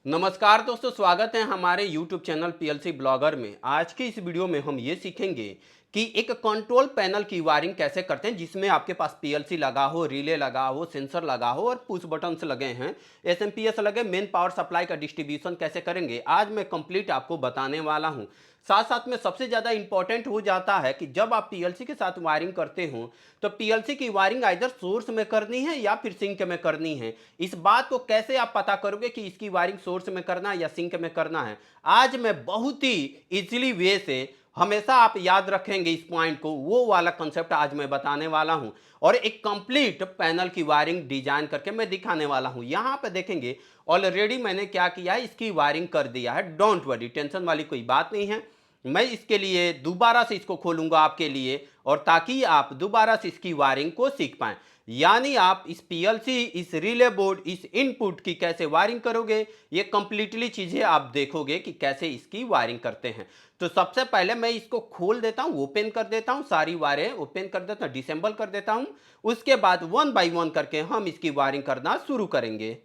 नमस्कार दोस्तों, स्वागत है हमारे YouTube चैनल पीएलसी ब्लॉगर में। आज की इस वीडियो में हम ये सीखेंगे कि एक कंट्रोल पैनल की वायरिंग कैसे करते हैं जिसमें आपके पास पीएलसी लगा हो, रिले लगा हो, सेंसर लगा हो और पुश बटन्स लगे हैं, एसएमपीएस लगे, मेन पावर सप्लाई का डिस्ट्रीब्यूशन कैसे करेंगे आज मैं कंप्लीट आपको बताने वाला हूं। साथ साथ में सबसे ज़्यादा इंपॉर्टेंट हो जाता है कि जब आप पीएलसी के साथ वायरिंग करते हो तो पीएलसी की वायरिंग आइदर सोर्स में करनी है या फिर सिंक में करनी है। इस बात को कैसे आप पता करोगे कि इसकी वायरिंग सोर्स में करना है या सिंक में करना है, आज मैं बहुत ही इजीली वे से, हमेशा आप याद रखेंगे इस पॉइंट को, वो वाला कंसेप्ट आज मैं बताने वाला हूं और एक कंप्लीट पैनल की वायरिंग डिजाइन करके मैं दिखाने वाला हूं। यहां पे देखेंगे ऑलरेडी मैंने क्या किया है, इसकी वायरिंग कर दिया है। डोंट वरी, टेंशन वाली कोई बात नहीं है। मैं इसके लिए दोबारा से इसको खोलूंगा आपके लिए, और ताकि आप दोबारा से इसकी वायरिंग को सीख पाएं। यानी आप इस पीएलसी, इस रिले बोर्ड, इस इनपुट की कैसे वायरिंग करोगे, ये कंप्लीटली चीजें आप देखोगे कि कैसे इसकी वायरिंग करते हैं। तो सबसे पहले मैं इसको खोल देता हूं, ओपन कर देता हूं, सारी वायरें ओपन कर देता हूं, डिसेंबल कर देता हूं। उसके बाद वन बाय वन करके हम इसकी वायरिंग करना शुरू करेंगे।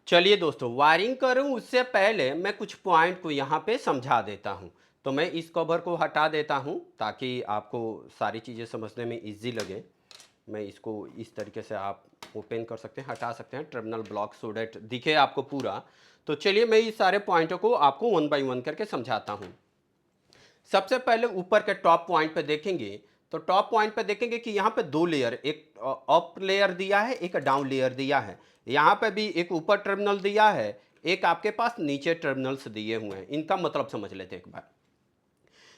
चलिए दोस्तों, वायरिंग करूं उससे पहले मैं कुछ पॉइंट को यहाँ पे समझा देता हूं। तो मैं इस कवर को हटा देता हूं ताकि आपको सारी चीज़ें समझने में इजी लगे। मैं इसको इस तरीके से आप ओपन कर सकते हैं, हटा सकते हैं, टर्मिनल ब्लॉक, सो डैट दिखे आपको पूरा। तो चलिए मैं इस सारे पॉइंटों को आपको वन बाय वन करके समझाता हूँ। सबसे पहले ऊपर के टॉप पॉइंट पे देखेंगे तो टॉप पॉइंट पे देखेंगे कि यहाँ पे दो लेयर, एक अप लेयर दिया है, एक डाउन लेयर दिया है। यहाँ पे भी एक ऊपर टर्मिनल दिया है, एक आपके पास नीचे टर्मिनल्स दिए हुए हैं। इनका मतलब समझ लेते हैं एक बार।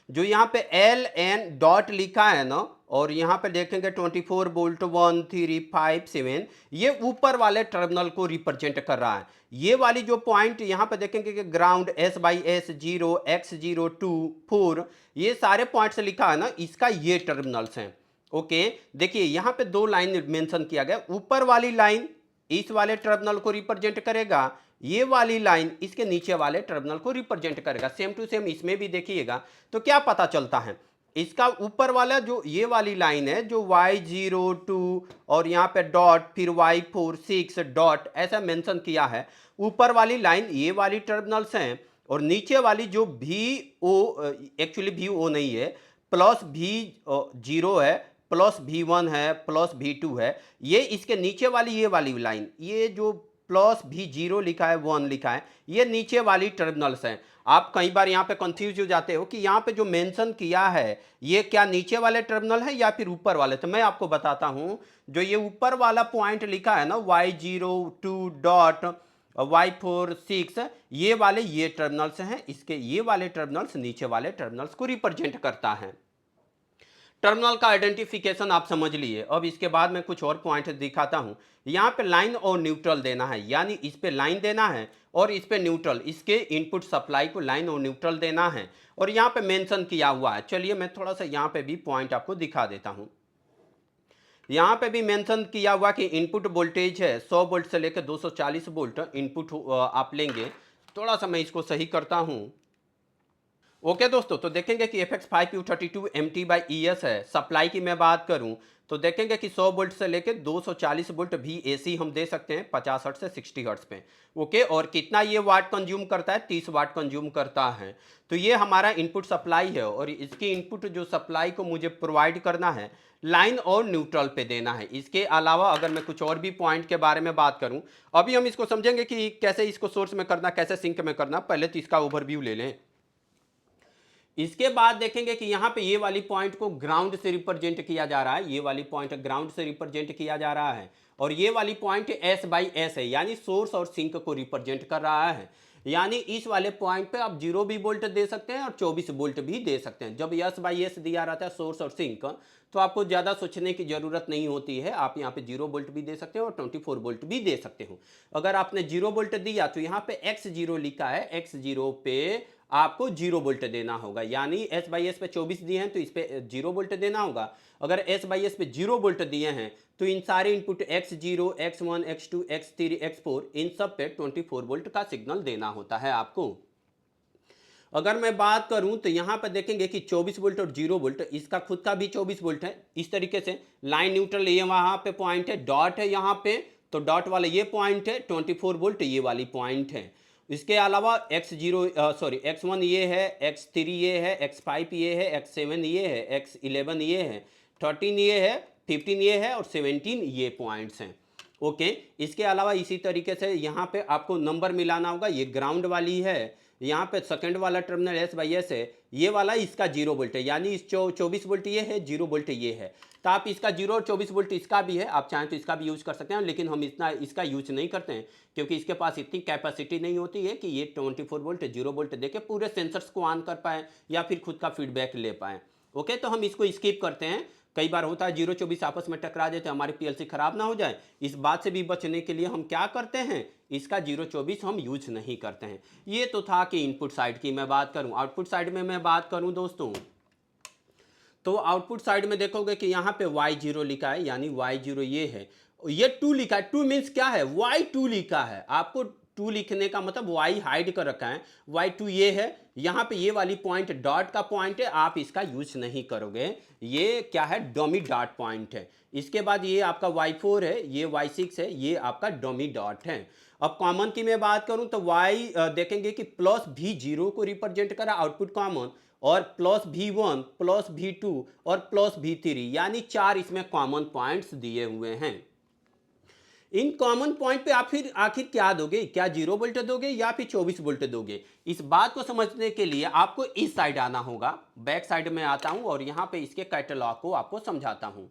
जो यहाँ पे एल एन डॉट लिखा है ना, और यहाँ पे देखेंगे 24 वोल्ट 1357, ये ऊपर वाले टर्मिनल को रिप्रेजेंट कर रहा है। ये वाली जो पॉइंट यहाँ पे देखेंगे कि ग्राउंड S/S 0 X0 2 4, ये सारे पॉइंट्स लिखा है ना, इसका ये टर्मिनल्स हैं। ओके, देखिए यहाँ पे दो लाइन मेंशन किया गया। ऊपर वाली लाइन इस वाले टर्मिनल को रिप्रेजेंट करेगा, ये वाली लाइन इसके नीचे वाले टर्मिनल को रिप्रेजेंट करेगा। सेम टू सेम इसमें भी देखिएगा। तो क्या पता चलता है, इसका ऊपर वाला जो ये वाली लाइन है, जो Y02 और यहाँ पे डॉट, फिर Y46 डॉट ऐसा मेंशन किया है, ऊपर वाली लाइन ये वाली टर्मिनल्स हैं, और नीचे वाली जो VO, एक्चुअली VO नहीं है, प्लस V0 है, प्लस V1 है, प्लस V2 है, ये इसके नीचे वाली ये वाली लाइन, ये जो प्लस V0 लिखा है, 1 लिखा है, ये नीचे वाली टर्मिनल्स हैं। आप कई बार यहाँ पे कंफ्यूज हो जाते हो कि यहाँ पे जो मेंशन किया है ये क्या नीचे वाले टर्मिनल है या फिर ऊपर वाले। तो मैं आपको बताता हूँ, जो ये ऊपर वाला पॉइंट लिखा है ना, Y02 डॉट Y46, ये वाले ये टर्मिनल्स हैं, इसके ये वाले टर्मिनल्स नीचे वाले टर्मिनल्स को रिप्रेजेंट करता है। टर्मिनल का आइडेंटिफिकेशन आप समझ लिए। अब इसके बाद मैं कुछ और पॉइंट दिखाता हूं। यहाँ पे लाइन और न्यूट्रल देना है, यानी इस पे लाइन देना है और इस पे न्यूट्रल, इसके इनपुट सप्लाई को लाइन और न्यूट्रल देना है, और यहाँ पे मेंशन किया हुआ है। चलिए मैं थोड़ा सा यहाँ पे भी पॉइंट आपको दिखा देता हूँ। यहाँ पे भी मेंशन किया हुआ कि इनपुट वोल्टेज है 100 वोल्ट से लेकर 240 वोल्ट इनपुट आप लेंगे। थोड़ा सा मैं इसको सही करता हूँ। ओके दोस्तों, तो देखेंगे कि FX5U32 MT/ES है। सप्लाई की मैं बात करूं तो देखेंगे कि 100 वोल्ट से लेकर 240 वोल्ट VAC हम दे सकते हैं 50 हर्ट्ज से 60 हर्ट्ज पे। ओके, और कितना ये वाट कंज्यूम करता है, 30 वाट कंज्यूम करता है। तो ये हमारा इनपुट सप्लाई है, और इसकी इनपुट जो सप्लाई को मुझे प्रोवाइड करना है, लाइन और न्यूट्रल पे देना है। इसके अलावा अगर मैं कुछ और भी पॉइंट के बारे में बात करूं, अभी हम इसको समझेंगे कि कैसे इसको सोर्स में करना, कैसे सिंक में करना। पहले तो इसका ओवरव्यू ले लें। इसके बाद देखेंगे कि यहाँ पे ये वाली पॉइंट को ग्राउंड से रिप्रेजेंट किया जा रहा है, ये वाली पॉइंट ग्राउंड से रिप्रेजेंट किया जा रहा है, और ये वाली पॉइंट S/S है, यानी सोर्स और सिंक को रिप्रेजेंट कर रहा है। यानी इस वाले पॉइंट पे आप 0 भी वोल्ट दे सकते हैं और 24 वोल्ट भी दे सकते हैं। जब S/S दिया रहता है सोर्स और सिंक, तो आपको ज़्यादा सोचने की ज़रूरत नहीं होती है। आप यहाँ पे 0 वोल्ट भी दे सकते हैं और 24 वोल्ट भी दे सकते हो। अगर आपने 0 वोल्ट दिया तो यहाँ पे X0 लिखा है, X0 पे आपको 0 वोल्ट देना होगा। यानी S/S पे 24 दिए हैं तो इस पे 0 वोल्ट देना होगा। अगर S/S पे 0 वोल्ट दिए हैं तो इन सारे input X0, X1, X2, X3, X4, इन सब पे 24 वोल्ट का सिग्नल देना होता है आपको। अगर मैं बात करूं तो यहां पर देखेंगे कि 24 वोल्ट और 0 वोल्ट, इसका खुद का भी 24 वोल्ट है। इस तरीके से लाइन न्यूट्रल ये वहां पे पॉइंट है, डॉट है यहाँ पे, तो डॉट वाला ये पॉइंट है, 24 वोल्ट ये वाली पॉइंट है। इसके अलावा x1 ये है, x3 ये है, x5 ये है, x7 ये है, x11 ये है, 13 ये है, 15 ये है और 17 ये पॉइंट्स हैं। ओके, इसके अलावा इसी तरीके से यहाँ पे आपको नंबर मिलाना होगा। ये ग्राउंड वाली है, यहाँ पे सेकंड वाला टर्मिनल एस बाई एस है, ये वाला इसका 0 वोल्ट है, यानी इस 24 वोल्ट ये है, 0 वोल्ट ये है। तो आप इसका 0 और 24 वोल्ट इसका भी है, आप चाहें तो इसका भी यूज कर सकते हैं, लेकिन हम इतना इसका यूज नहीं करते हैं क्योंकि इसके पास इतनी कैपेसिटी नहीं होती है कि ये 24 वोल्ट 0 वोल्ट देके पूरे सेंसर्स को ऑन कर पाए या फिर खुद का फीडबैक ले पाए। ओके, तो हम इसको स्किप करते हैं। कई बार होता है 0-24 आपस में टकरा देते हैं, हमारी पीएलसी खराब ना हो जाए। इस बात से भी बचने के लिए हम क्या करते हैं, इसका 0-24 हम यूज नहीं करते हैं। ये तो था कि इनपुट साइड की मैं बात करूं। आउटपुट साइड में मैं बात करूं दोस्तों, तो आउटपुट साइड में देखोगे कि यहाँ पे y0 लिखा है, यानी y0 ये है, ये 2 लिखा है। 2 मीन्स क्या है, y2 लिखा है। आपको 2 लिखने का मतलब y हाइड कर रखा है, y2 ये है। यहाँ पे ये वाली पॉइंट डॉट का पॉइंट है, आप इसका यूज नहीं करोगे, ये क्या है, डमी डॉट पॉइंट है। इसके बाद ये आपका y4 है, ये y6 है, ये आपका डमी डॉट है। अब कॉमन की मैं बात करूं तो y देखेंगे कि प्लस v0 को रिप्रेजेंट करा आउटपुट कॉमन, और प्लस v1 प्लस v2 और प्लस v3, यानी 4 इसमें कॉमन पॉइंट्स दिए हुए हैं। इन कॉमन पॉइंट पे आप फिर आखिर क्या दोगे, क्या 0 वोल्ट दोगे या फिर 24 वोल्ट दोगे? इस बात को समझने के लिए आपको इस साइड आना होगा। बैक साइड में आता हूं और यहां पे इसके कैटलॉग को आपको समझाता हूं।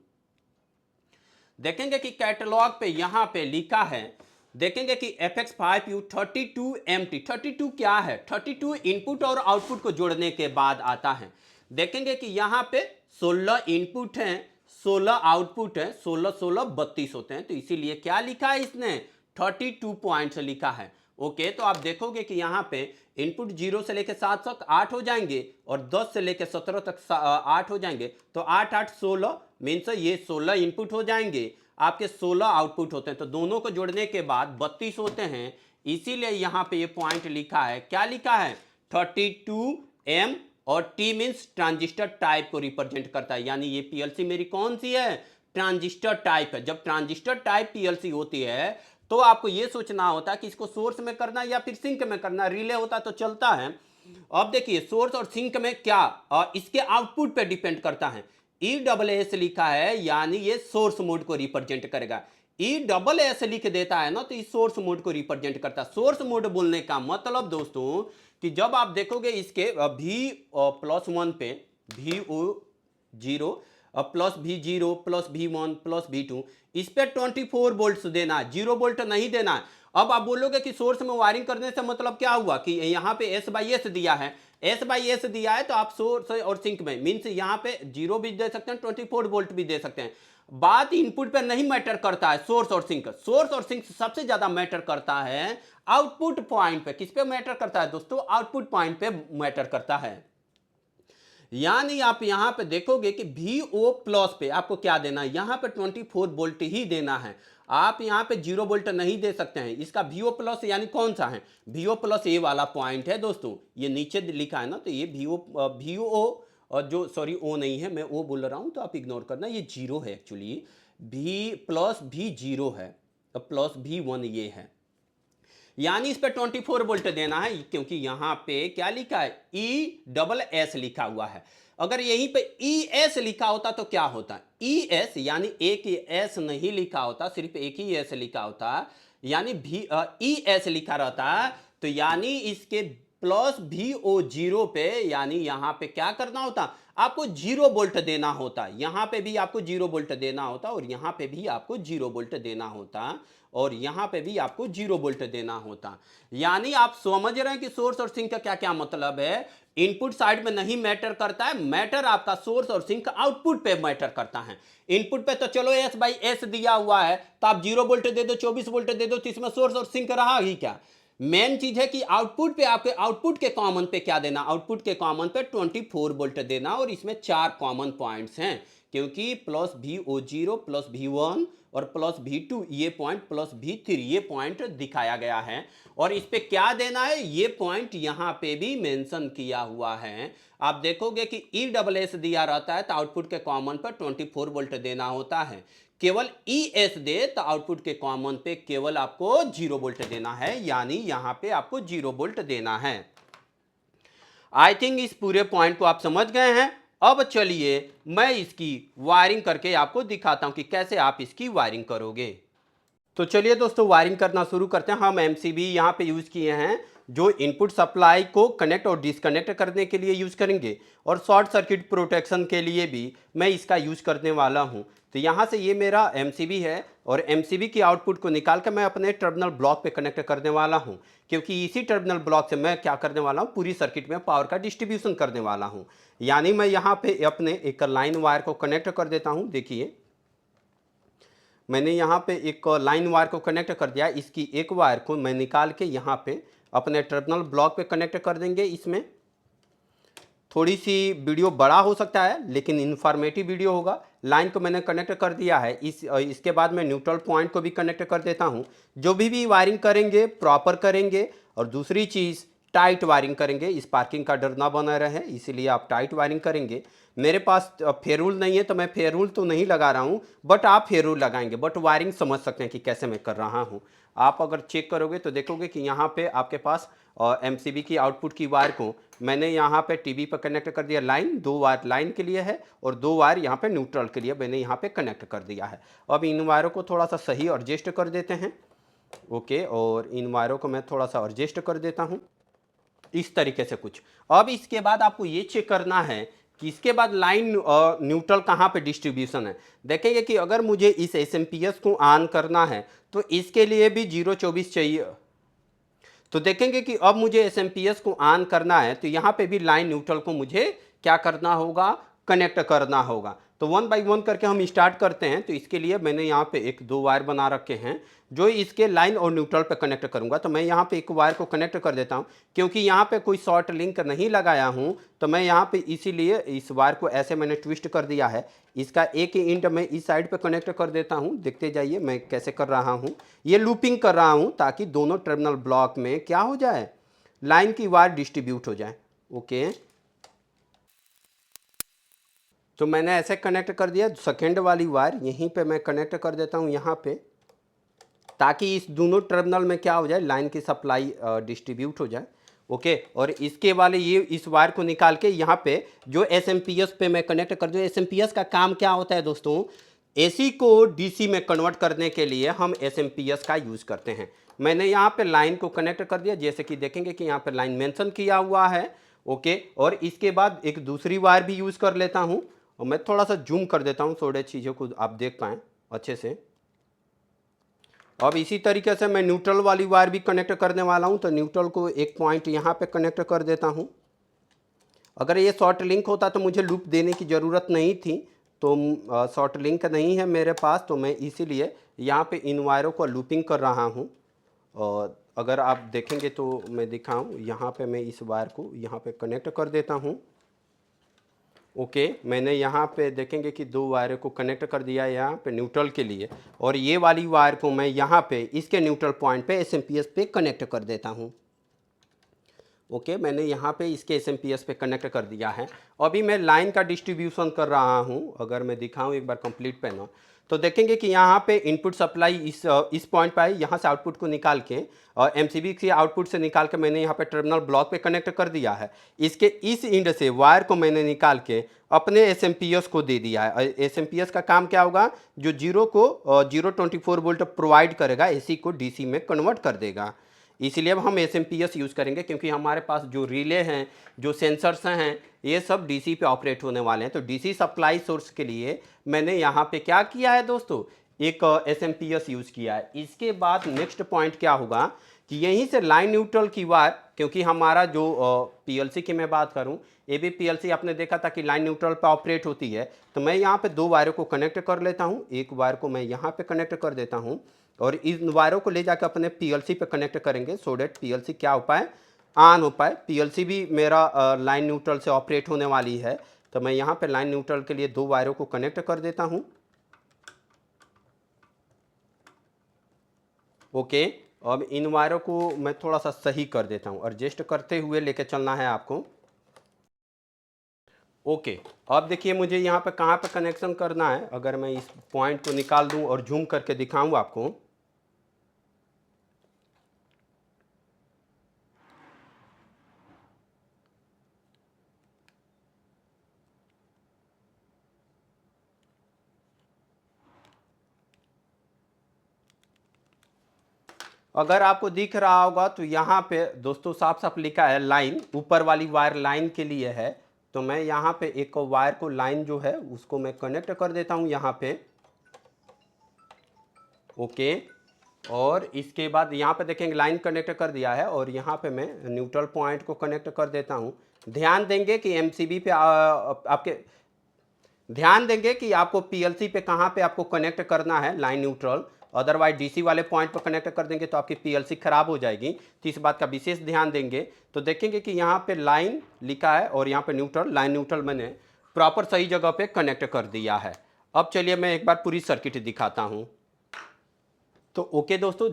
देखेंगे कि कैटलॉग पे यहां पे लिखा है, देखेंगे कि FX5U 32 MT। 32 क्या है, 32 इनपुट और आउटपुट को जोड़ने के बाद आता है। देखेंगे कि यहाँ पे 16 इनपुट हैं, 16 आउटपुट है, 16-16 32 होते हैं, तो इसीलिए क्या लिखा है इसने, 32 पॉइंट्स लिखा है। ओके, तो आप देखोगे कि यहाँ पे इनपुट 0 से लेकर 7 तक 8 हो जाएंगे और 10 से लेकर 17 तक 8 हो जाएंगे, तो 8 8 16 मीन्स ये 16 इनपुट हो जाएंगे, आपके 16 आउटपुट होते हैं, तो दोनों को जोड़ने के बाद 32 होते हैं। इसीलिए यहाँ पे ये पॉइंट लिखा है, क्या लिखा है, 32M, और T मीन्स ट्रांजिस्टर टाइप को रिप्रेजेंट करता है, यानी ये पीएलसी मेरी कौन सी है, ट्रांजिस्टर टाइप है। जब ट्रांजिस्टर टाइप पीएलसी होती है तो आपको ये सोचना होता है कि इसको सोर्स में करना या फिर सिंक में करना। रिले होता तो चलता है। अब देखिए सोर्स और सिंक में क्या, इसके आउटपुट पे डिपेंड करता है। ESS लिखा है, यानी ये सोर्स मोड को रिप्रेजेंट करेगा। ESS लिख देता है ना, तो इस सोर्स मोड को रिप्रेजेंट करता है। सोर्स मोड बोलने का मतलब दोस्तों कि जब आप देखोगे इसके V+1 पे VO0 plus V0 plus V1 plus V2, इस पे 24 वोल्ट देना है, 0 वोल्ट नहीं देना है। अब आप बोलोगे कि सोर्स में वायरिंग करने से मतलब क्या हुआ कि यहाँ पे S/S दिया है, S/S दिया है, तो आप सोर्स और सिंक में मीन्स यहाँ पे 0 भी दे सकते हैं, 24 वोल्ट भी दे सकते हैं। बात इनपुट पे नहीं मैटर करता है, सोर्स और सिंक। सोर्स और सिंक सबसे ज्यादा मैटर करता है आउटपुट पॉइंट पे। किस पे मैटर करता है दोस्तों, आउटपुट पॉइंट पे मैटर करता है। यानी आप यहां पे देखोगे कि VO प्लस पे आपको क्या देना है, यहां पे 24 वोल्ट ही देना है। आप यहां पे 0 वोल्ट नहीं दे सकते हैं। इसका VO प्लस यानी कौन सा है, VO प्लस ये वाला पॉइंट है दोस्तों, ये नीचे लिखा है ना, तो ये VO और जो सॉरी ओ नहीं है, मैं ओ बोल रहा हूं तो आप इग्नोर करना, ये 0 है एक्चुअली। V प्लस भी 0 है, प्लस V1 ये है, यानी इस पे 24 वोल्ट देना है, क्योंकि यहां पे क्या लिखा है, ESS लिखा हुआ है। अगर यहीं पे ES लिखा होता तो क्या होता, ES यानी एक S नहीं लिखा होता, सिर्फ एक ही S लिखा होता, यानी ES लिखा रहता, तो यानी इसके प्लस VO0 पे, यानी यहां पे क्या करना होता, आपको 0 वोल्ट देना होता। यहां पे भी आपको 0 वोल्ट देना होता और यहां पे भी आपको 0 वोल्ट देना होता और यहां पे भी आपको 0 वोल्ट देना होता। यानी आप समझ रहे हैं कि सोर्स और सिंक का क्या क्या मतलब है। इनपुट साइड में नहीं मैटर करता है, मैटर आपका सोर्स और सिंक आउटपुट पे मैटर करता है। इनपुट पे तो चलो S/S दिया हुआ है, तो आप 0 वोल्ट दे दो, 24 वोल्ट दे दो, तो इसमें सोर्स और सिंक रहा ही क्या। मेन चीज है कि आउटपुट पे आपके आउटपुट के कॉमन पे क्या देना, आउटपुट के कॉमन पे 24 वोल्ट देना, और इसमें 4 कॉमन पॉइंट्स हैं, क्योंकि प्लस VO0 प्लस V1 और प्लस V2 ये पॉइंट, प्लस V3 ये पॉइंट दिखाया गया है। और इस पे क्या देना है, ये पॉइंट यहां पे भी मेंशन किया हुआ है। आप देखोगे कि ESS दिया रहता है तो आउटपुट के कॉमन पर 24 वोल्ट देना होता है। केवल ई एस दे तो आउटपुट के कॉमन पे केवल आपको 0 वोल्ट देना है, यानी यहां पे आपको 0 वोल्ट देना है। आई थिंक इस पूरे पॉइंट को आप समझ गए हैं। अब चलिए मैं इसकी वायरिंग करके आपको दिखाता हूं कि कैसे आप इसकी वायरिंग करोगे। तो चलिए दोस्तों वायरिंग करना शुरू करते हैं। हम एमसीबी यहाँ पे यूज़ किए हैं जो इनपुट सप्लाई को कनेक्ट और डिसकनेक्ट करने के लिए यूज़ करेंगे, और शॉर्ट सर्किट प्रोटेक्शन के लिए भी मैं इसका यूज़ करने वाला हूँ। तो यहाँ से ये मेरा एमसीबी है और एमसीबी की आउटपुट को निकाल कर मैं अपने टर्मिनल ब्लॉक पे कनेक्ट करने वाला हूँ, क्योंकि इसी टर्मिनल ब्लॉक से मैं क्या करने वाला हूँ, पूरी सर्किट में पावर का डिस्ट्रीब्यूशन करने वाला हूँ। यानी मैं यहाँ पे अपने एक लाइन वायर को कनेक्ट कर देता हूँ। देखिए मैंने यहाँ पे एक लाइन वायर को कनेक्ट कर दिया। इसकी एक वायर को मैं निकाल के यहाँ पे अपने टर्मिनल ब्लॉक पे कनेक्ट कर देंगे। इसमें थोड़ी सी वीडियो बड़ा हो सकता है लेकिन इन्फॉर्मेटिव वीडियो होगा। लाइन को मैंने कनेक्ट कर दिया है। इसके बाद मैं न्यूट्रल पॉइंट को भी कनेक्ट कर देता हूँ। जो भी वायरिंग करेंगे प्रॉपर करेंगे, और दूसरी चीज़ टाइट वायरिंग करेंगे, स्पार्किंग का डर ना बना रहे, इसीलिए आप टाइट वायरिंग करेंगे। मेरे पास फेरूल नहीं है तो मैं फेरूल तो नहीं लगा रहा हूँ, बट आप फेरूल लगाएंगे, बट वायरिंग समझ सकते हैं कि कैसे मैं कर रहा हूँ। आप अगर चेक करोगे तो देखोगे कि यहाँ पे आपके पास एमसीबी की आउटपुट की वायर को मैंने यहाँ पे टीवी पर कनेक्ट कर दिया। लाइन 2 वायर लाइन के लिए है और 2 वायर यहाँ पे न्यूट्रल के लिए मैंने यहाँ पे कनेक्ट कर दिया है। अब इन वायरों को थोड़ा सा सही एडजस्ट कर देते हैं। ओके, और इन वायरों को मैं थोड़ा सा एडजस्ट कर देता हूँ इस तरीके से कुछ। अब इसके बाद आपको ये चेक करना है कि इसके बाद लाइन न्यूट्रल कहाँ पे डिस्ट्रीब्यूशन है। देखेंगे कि अगर मुझे इस एसएमपीएस को ऑन करना है तो इसके लिए भी 024 चाहिए। तो देखेंगे कि अब मुझे एसएमपीएस को ऑन करना है तो यहाँ पे भी लाइन न्यूट्रल को मुझे क्या करना होगा, कनेक्ट करना होगा। तो 1 बाय 1 करके हम स्टार्ट करते हैं। तो इसके लिए मैंने यहाँ पे एक 2 वायर बना रखे हैं जो इसके लाइन और न्यूट्रल पे कनेक्ट करूँगा। तो मैं यहाँ पे एक वायर को कनेक्ट कर देता हूँ, क्योंकि यहाँ पे कोई शॉर्ट लिंक नहीं लगाया हूँ तो मैं यहाँ पे इसीलिए इस वायर को ऐसे मैंने ट्विस्ट कर दिया है। इसका एक ही इंट मैं इस साइड पे कनेक्ट कर देता हूँ। देखते जाइए मैं कैसे कर रहा हूँ। ये लूपिंग कर रहा हूँ ताकि दोनों टर्मिनल ब्लॉक में क्या हो जाए, लाइन की वायर डिस्ट्रीब्यूट हो जाए। ओके, तो मैंने ऐसे कनेक्ट कर दिया। सेकेंड वाली वायर यहीं पे मैं कनेक्ट कर देता हूँ यहाँ पे, ताकि इस दोनों टर्मिनल में क्या हो जाए, लाइन की सप्लाई डिस्ट्रीब्यूट हो जाए। ओके, और इसके वाले ये इस वायर को निकाल के यहाँ पे जो एसएमपीएस पे मैं कनेक्ट कर दूँ। एसएमपीएस का काम क्या होता है दोस्तों, एसी को डीसी में कन्वर्ट करने के लिए हम एसएमपीएस का यूज़ करते हैं। मैंने यहाँ पे लाइन को कनेक्ट कर दिया, जैसे कि देखेंगे कि यहाँ पे लाइन मेंशन किया हुआ है। ओके, और इसके बाद एक दूसरी वायर भी यूज़ कर लेता हूँ, और मैं थोड़ा सा जूम कर देता हूँ थोड़े चीज़ों को आप देख पाएँ अच्छे से। अब इसी तरीके से मैं न्यूट्रल वाली वायर भी कनेक्ट करने वाला हूं। तो न्यूट्रल को एक पॉइंट यहां पे कनेक्ट कर देता हूं। अगर ये शॉर्ट लिंक होता तो मुझे लूप देने की ज़रूरत नहीं थी, तो शॉर्ट लिंक नहीं है मेरे पास, तो मैं इसीलिए यहाँ पे इन वायरों को लूपिंग कर रहा हूँ। और अगर आप देखेंगे तो मैं दिखाऊँ, यहाँ पे मैं इस वायर को यहाँ पे कनेक्ट कर देता हूँ। ओके, मैंने यहाँ पे देखेंगे कि 2 वायर को कनेक्ट कर दिया है यहाँ पे न्यूट्रल के लिए, और ये वाली वायर को मैं यहाँ पे इसके न्यूट्रल पॉइंट पे एसएमपीएस पे कनेक्ट कर देता हूँ। ओके, मैंने यहाँ पे इसके एसएमपीएस पे कनेक्ट कर दिया है। अभी मैं लाइन का डिस्ट्रीब्यूशन कर रहा हूँ। अगर मैं दिखाऊँ एक बार कंप्लीट पैनल, तो देखेंगे कि यहाँ पे इनपुट सप्लाई इस पॉइंट पे आई। यहाँ से आउटपुट को निकाल के और एमसीबी के आउटपुट से निकाल के मैंने यहाँ पे टर्मिनल ब्लॉक पे कनेक्ट कर दिया है। इसके इस इंड से वायर को मैंने निकाल के अपने एसएमपीएस को दे दिया है। एसएमपीएस का काम क्या होगा, जो 024 वोल्ट प्रोवाइड करेगा, एसी को डीसी में कन्वर्ट कर देगा। इसीलिए अब हम एसएमपीएस यूज़ करेंगे, क्योंकि हमारे पास जो रिले हैं, जो सेंसर्स हैं, ये सब डीसी पे ऑपरेट होने वाले हैं। तो डीसी सप्लाई सोर्स के लिए मैंने यहाँ पे क्या किया है दोस्तों, एक एसएमपीएस यूज़ किया है। इसके बाद नेक्स्ट पॉइंट क्या होगा कि यहीं से लाइन न्यूट्रल की वायर, क्योंकि हमारा जो पीएलसी की मैं बात करूँ, ये भी पीएलसी आपने देखा था कि लाइन न्यूट्रल पे ऑपरेट होती है। तो मैं यहाँ पे 2 वायरों को कनेक्ट कर लेता हूँ। एक वायर को मैं यहाँ पे कनेक्ट कर देता हूँ और इन वायरों को ले जाकर अपने पीएलसी पे कनेक्ट करेंगे, सो डेट पीएलसी क्या हो पाए, ऑन हो पाए। पीएलसी भी मेरा लाइन न्यूट्रल से ऑपरेट होने वाली है। तो मैं यहाँ पे लाइन न्यूट्रल के लिए 2 वायरों को कनेक्ट कर देता हूँ। ओके, अब इन वायरों को मैं थोड़ा सा सही कर देता हूँ, एडजस्ट करते हुए लेके चलना है आपको। ओके, अब देखिए मुझे यहाँ पे कहाँ पे कनेक्शन करना है। अगर मैं इस पॉइंट को निकाल दूँ और जूम करके दिखाऊँ आपको, अगर आपको दिख रहा होगा तो यहाँ पे दोस्तों साफ साफ लिखा है लाइन, ऊपर वाली वायर लाइन के लिए है। तो मैं यहाँ पे एक वायर को, लाइन जो है उसको मैं कनेक्ट कर देता हूँ यहाँ पे। ओके, और इसके बाद यहाँ पे देखेंगे लाइन कनेक्ट कर दिया है, और यहाँ पे मैं न्यूट्रल पॉइंट को कनेक्ट कर देता हूँ। ध्यान देंगे कि एमसीबी पे आपके ध्यान देंगे कि आपको पीएलसी पे कहाँ पे आपको कनेक्ट करना है लाइन न्यूट्रल। अदरवाइज डीसी वाले पॉइंट पर कनेक्ट कर देंगे तो आपकी पीएलसी खराब हो जाएगी। तो इस बात का विशेष ध्यान देंगे। तो देखेंगे कि यहाँ पे लाइन लिखा है और यहाँ पे न्यूट्रल, लाइन न्यूट्रल मैंने प्रॉपर सही जगह पे कनेक्ट कर दिया है। अब चलिए मैं एक बार पूरी सर्किट दिखाता हूँ। तो ओके दोस्तों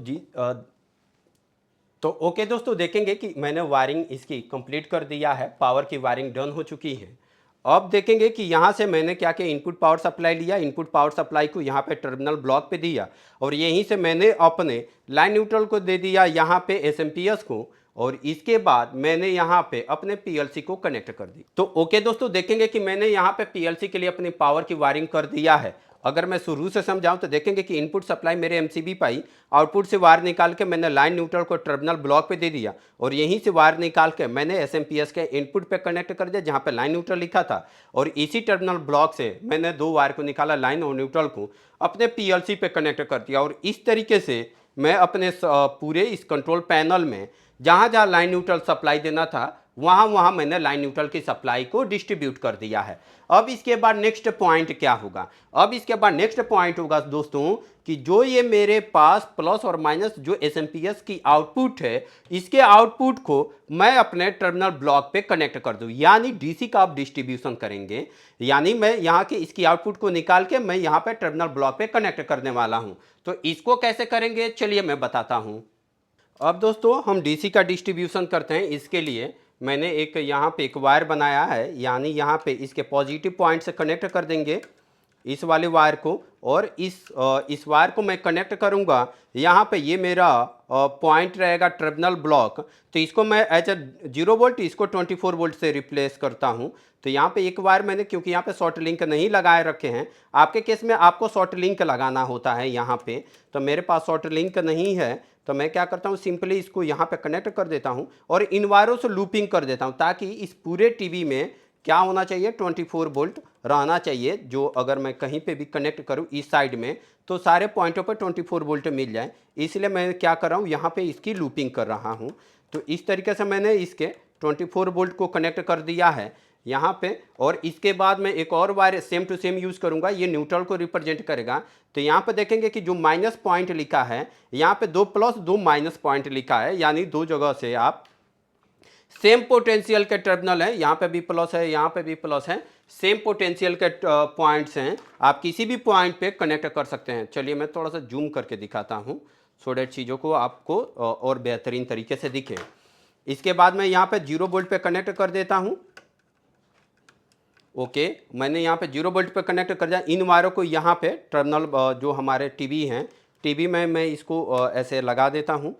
ओके दोस्तों, देखेंगे कि मैंने वायरिंग इसकी कंप्लीट कर दिया है, पावर की वायरिंग डन हो चुकी है। अब देखेंगे कि यहाँ से मैंने क्या किया, इनपुट पावर सप्लाई लिया, इनपुट पावर सप्लाई को यहाँ पे टर्मिनल ब्लॉक पे दिया, और यहीं से मैंने अपने लाइन न्यूट्रल को दे दिया यहाँ पे एसएमपीएस को, और इसके बाद मैंने यहाँ पे अपने पीएलसी को कनेक्ट कर दी। तो ओके दोस्तों, देखेंगे कि मैंने यहाँ पे पीएलसी के लिए अपनी पावर की वायरिंग कर दिया है। अगर मैं शुरू से समझाऊं तो देखेंगे कि इनपुट सप्लाई मेरे एमसीबी पाई, आउटपुट से वायर निकाल के मैंने लाइन न्यूट्रल को टर्मिनल ब्लॉक पे दे दिया, और यहीं से वायर निकाल के मैंने एसएमपीएस के इनपुट पे कनेक्ट कर दिया जहां पे लाइन न्यूट्रल लिखा था, और इसी टर्मिनल ब्लॉक से मैंने दो वायर को निकाला, लाइन और न्यूट्रल को अपने पीएलसी पे कनेक्ट कर दिया। और इस तरीके से मैं अपने पूरे इस कंट्रोल पैनल में जहाँ जहाँ लाइन न्यूट्रल सप्लाई देना था वहाँ वहाँ मैंने लाइन न्यूट्रल की सप्लाई को डिस्ट्रीब्यूट कर दिया है। अब इसके बाद नेक्स्ट पॉइंट क्या होगा, अब इसके बाद नेक्स्ट पॉइंट होगा दोस्तों कि जो ये मेरे पास प्लस और माइनस जो एसएमपीएस की आउटपुट है, इसके आउटपुट को मैं अपने टर्मिनल ब्लॉक पे कनेक्ट कर दूं, यानी डीसी का आप डिस्ट्रीब्यूशन करेंगे। यानी मैं यहाँ के इसकी आउटपुट को निकाल के मैं यहाँ पे टर्मिनल ब्लॉक पे कनेक्ट करने वाला हूँ। तो इसको कैसे करेंगे चलिए मैं बताता हूँ। अब दोस्तों हम डीसी का डिस्ट्रीब्यूशन करते हैं। इसके लिए मैंने एक यहाँ पे एक वायर बनाया है, यानी यहाँ पे इसके पॉजिटिव पॉइंट से कनेक्ट कर देंगे इस वाले वायर को, और इस वायर को मैं कनेक्ट करूँगा यहाँ पे, ये मेरा पॉइंट रहेगा टर्मिनल ब्लॉक। तो इसको मैं एज ए 0 वोल्ट, इसको 24 वोल्ट से रिप्लेस करता हूँ। तो यहाँ पे एक वायर मैंने, क्योंकि यहाँ पे शॉर्ट लिंक नहीं लगाए रखे हैं, आपके केस में आपको शॉर्ट लिंक लगाना होता है यहाँ पे, तो मेरे पास शॉर्ट लिंक नहीं है। तो मैं क्या करता हूँ, सिंपली इसको यहाँ पे कनेक्ट कर देता हूँ और इन वायरों से लूपिंग कर देता हूँ, ताकि इस पूरे टीवी में क्या होना चाहिए, 24 वोल्ट रहना चाहिए। जो अगर मैं कहीं पे भी कनेक्ट करूँ इस साइड में तो सारे पॉइंटों पर 24 वोल्ट मिल जाए। इसलिए मैं क्या कर रहा हूँ, यहाँ पे इसकी लूपिंग कर रहा हूँ। तो इस तरीके से मैंने इसके 24 वोल्ट को कनेक्ट कर दिया है यहाँ पे। और इसके बाद मैं एक और were same to same use करूँगा, ये न्यूट्रल को रिप्रेजेंट करेगा। तो यहाँ पे देखेंगे कि जो माइनस पॉइंट लिखा है, यहाँ पे 2 प्लस 2 माइनस पॉइंट लिखा है, यानी दो जगह से आप सेम पोटेंशियल के टर्मिनल हैं, यहाँ पे भी प्लस है, यहाँ पे भी प्लस है, सेम पोटेंशियल के पॉइंट्स हैं, आप किसी भी पॉइंट पे कनेक्ट कर सकते हैं। चलिए मैं थोड़ा सा जूम करके दिखाता हूँ, सो डेट चीज़ों को आपको और बेहतरीन तरीके से दिखे। इसके बाद मैं यहाँ पे 0 वोल्ट पे कनेक्ट कर देता हूँ। ओके, मैंने यहाँ पे 0 वोल्ट पे कनेक्ट कर दिया। इन वायरों को यहाँ पे टर्मिनल जो हमारे टीवी हैं, टीवी में मैं इसको ऐसे लगा देता हूँ,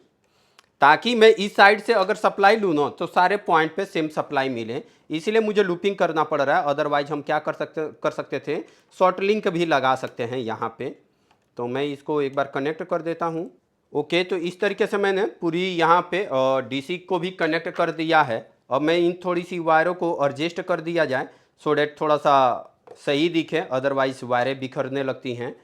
ताकि मैं इस साइड से अगर सप्लाई लूँ ना तो सारे पॉइंट पे सेम सप्लाई मिले। इसीलिए मुझे लूपिंग करना पड़ रहा है, अदरवाइज हम क्या कर सकते थे, शॉर्ट लिंक भी लगा सकते हैं यहाँ पे। तो मैं इसको एक बार कनेक्ट कर देता हूँ। ओके, तो इस तरीके से मैंने पूरी यहाँ पे डीसी को भी कनेक्ट कर दिया है। अब मैं इन थोड़ी सी वायरों को एडजस्ट कर दिया जाए, सो डेट थोड़ा सा सही दिखे, अदरवाइज वायरें बिखरने लगती हैं।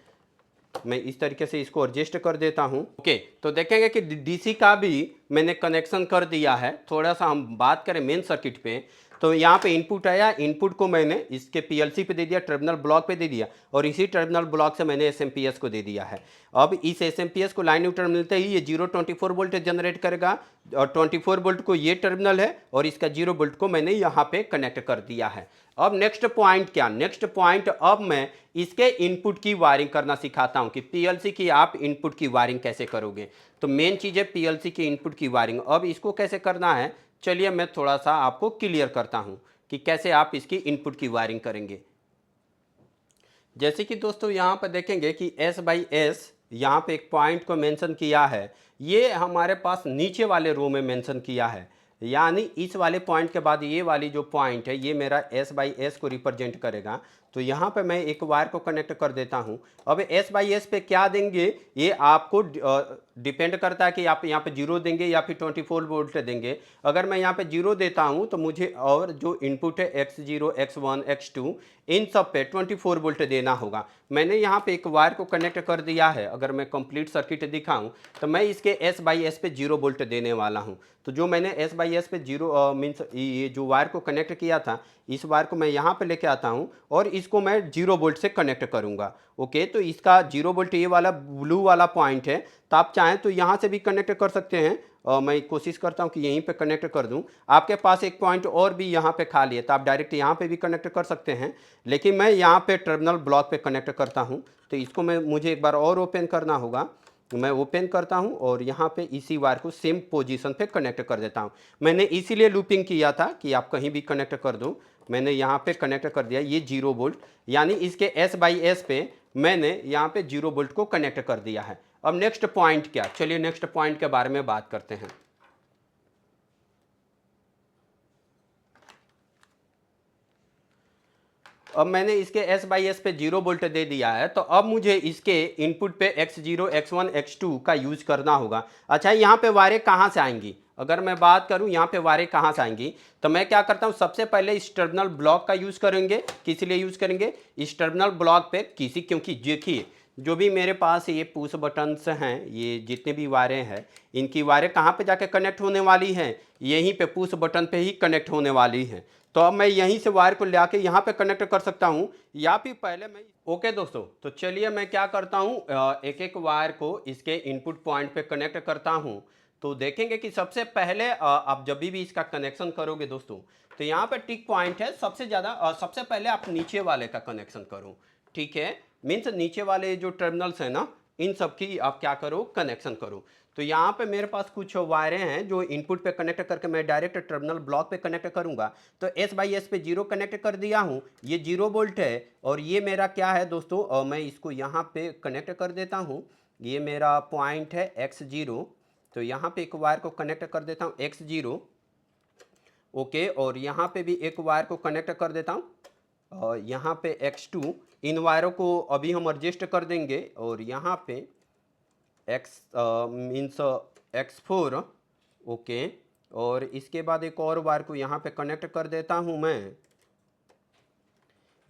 मैं इस तरीके से इसको एडजस्ट कर देता हूं। ओके, तो देखेंगे कि डीसी का भी मैंने कनेक्शन कर दिया है। थोड़ा सा हम बात करें मेन सर्किट पे, तो यहाँ पे इनपुट आया, इनपुट को मैंने इसके पीएलसी पे दे दिया, टर्मिनल ब्लॉक पे दे दिया, और इसी टर्मिनल ब्लॉक से मैंने एसएमपीएस को दे दिया है। अब इस एसएमपीएस को लाइन न्यूट्रल मिलते ही ये 24 वोल्ट जनरेट करेगा, और 24 वोल्ट को ये टर्मिनल है, और इसका 0 वोल्ट को मैंने यहाँ पे कनेक्ट कर दिया है। अब नेक्स्ट पॉइंट क्या, नेक्स्ट पॉइंट अब मैं इसके इनपुट की वायरिंग करना सिखाता हूँ कि पीएलसी की आप इनपुट की वायरिंग कैसे करोगे। तो मेन चीज़ है पीएलसी की इनपुट की वायरिंग। अब इसको कैसे करना है चलिए मैं थोड़ा सा आपको क्लियर करता हूँ कि कैसे आप इसकी इनपुट की वायरिंग करेंगे। जैसे कि दोस्तों यहाँ पर देखेंगे कि S/S यहाँ पे एक पॉइंट को मेंशन किया है, ये हमारे पास नीचे वाले रो में मेंशन किया है, यानी इस वाले पॉइंट के बाद ये वाली जो पॉइंट है ये मेरा S/S को रिप्रेजेंट करेगा। तो यहाँ पे मैं एक वायर को कनेक्ट कर देता हूँ। अब S/S पे क्या देंगे ये आपको डिपेंड करता है कि आप यहाँ पे 0 देंगे या फिर 24 वोल्ट देंगे। अगर मैं यहाँ पे 0 देता हूँ तो मुझे और जो इनपुट है X0, X1, X2 इन सब पे 24 वोल्ट देना होगा। मैंने यहाँ पे एक वायर को कनेक्ट कर दिया है। अगर मैं कंप्लीट सर्किट दिखाऊं तो मैं इसके S/S पे 0 वोल्ट देने वाला हूँ। तो जो मैंने S/S पे 0 मीन्स ये जो वायर को कनेक्ट किया था, इस वायर को मैं यहाँ पे लेके आता हूँ और इसको मैं 0 वोल्ट से कनेक्ट करूँगा। ओके, तो इसका 0 वोल्ट ये वाला ब्लू वाला पॉइंट है, तो आप चाहें तो यहाँ से भी कनेक्ट कर सकते हैं। मैं कोशिश करता हूँ कि यहीं पे कनेक्ट कर दूँ। आपके पास एक पॉइंट और भी यहाँ पे खाली है तो आप डायरेक्ट यहाँ पे भी कनेक्ट कर सकते हैं, लेकिन मैं यहाँ पे टर्मिनल ब्लॉक पे कनेक्ट करता हूँ। तो इसको मुझे एक बार और ओपन करना होगा। मैं ओपन करता हूँ और यहाँ पे इसी वायर को सेम पोजीशन पे कनेक्ट कर देता हूँ। मैंने इसीलिए लूपिंग किया था कि आप कहीं भी कनेक्ट कर दो। मैंने यहाँ पे कनेक्ट कर दिया, ये 0 वोल्ट, यानी इसके S/S पे मैंने यहाँ पे 0 वोल्ट को कनेक्ट कर दिया है। अब नेक्स्ट पॉइंट क्या, चलिए नेक्स्ट पॉइंट के बारे में बात करते हैं। अब मैंने इसके S/S पे 0 वोल्ट दे दिया है, तो अब मुझे इसके इनपुट पे X0, X1, X2 का यूज करना होगा। अच्छा, यहाँ पे वायरें कहाँ से आएंगी? अगर मैं बात करूँ यहाँ पे वायरें कहाँ से आएंगी, तो मैं क्या करता हूँ, सबसे पहले इस टर्मिनल ब्लॉक का यूज करेंगे। किस लिए यूज करेंगे? इस टर्मिनल ब्लॉक पे क्योंकि देखिए जो भी मेरे पास ये पुश बटन्स हैं, ये जितने भी वायरें हैं, इनकी वायरें कहाँ पे जाके कनेक्ट होने वाली हैं? यहीं पे पुश बटन पे ही कनेक्ट होने वाली हैं। तो अब मैं यहीं से वायर को ले यहाँ पे कनेक्ट कर सकता हूँ, या फिर पहले मैं ओके दोस्तों, तो चलिए मैं क्या करता हूँ, एक एक वायर को इसके इनपुट पॉइंट पे कनेक्ट करता हूँ। तो देखेंगे कि सबसे पहले आप जब भी इसका कनेक्शन करोगे दोस्तों, तो यहाँ पे टिक पॉइंट है, सबसे ज़्यादा सबसे पहले आप नीचे वाले का कनेक्शन करो। ठीक है, मीन्स नीचे वाले जो टर्मिनल्स हैं ना, इन सब की आप क्या करो, कनेक्शन करो। तो यहाँ पे मेरे पास कुछ वायरें हैं जो इनपुट पे कनेक्ट करके मैं डायरेक्ट टर्मिनल ब्लॉक पे कनेक्ट करूंगा। तो S/S पे 0 कनेक्ट कर दिया हूँ, ये 0 वोल्ट है। और ये मेरा क्या है दोस्तों, मैं इसको यहाँ पे कनेक्ट कर देता हूँ। ये मेरा पॉइंट है X0, तो यहाँ पे एक वायर को कनेक्ट कर देता हूँ X0। ओके, और यहाँ पे भी एक वायर को कनेक्ट कर देता हूँ, और यहाँ पे X2। इन वायरों को अभी हम एडजस्ट कर देंगे, और यहाँ पे X मीन्स X4। ओके, और इसके बाद एक और वायर को यहाँ पे कनेक्ट कर देता हूँ मैं,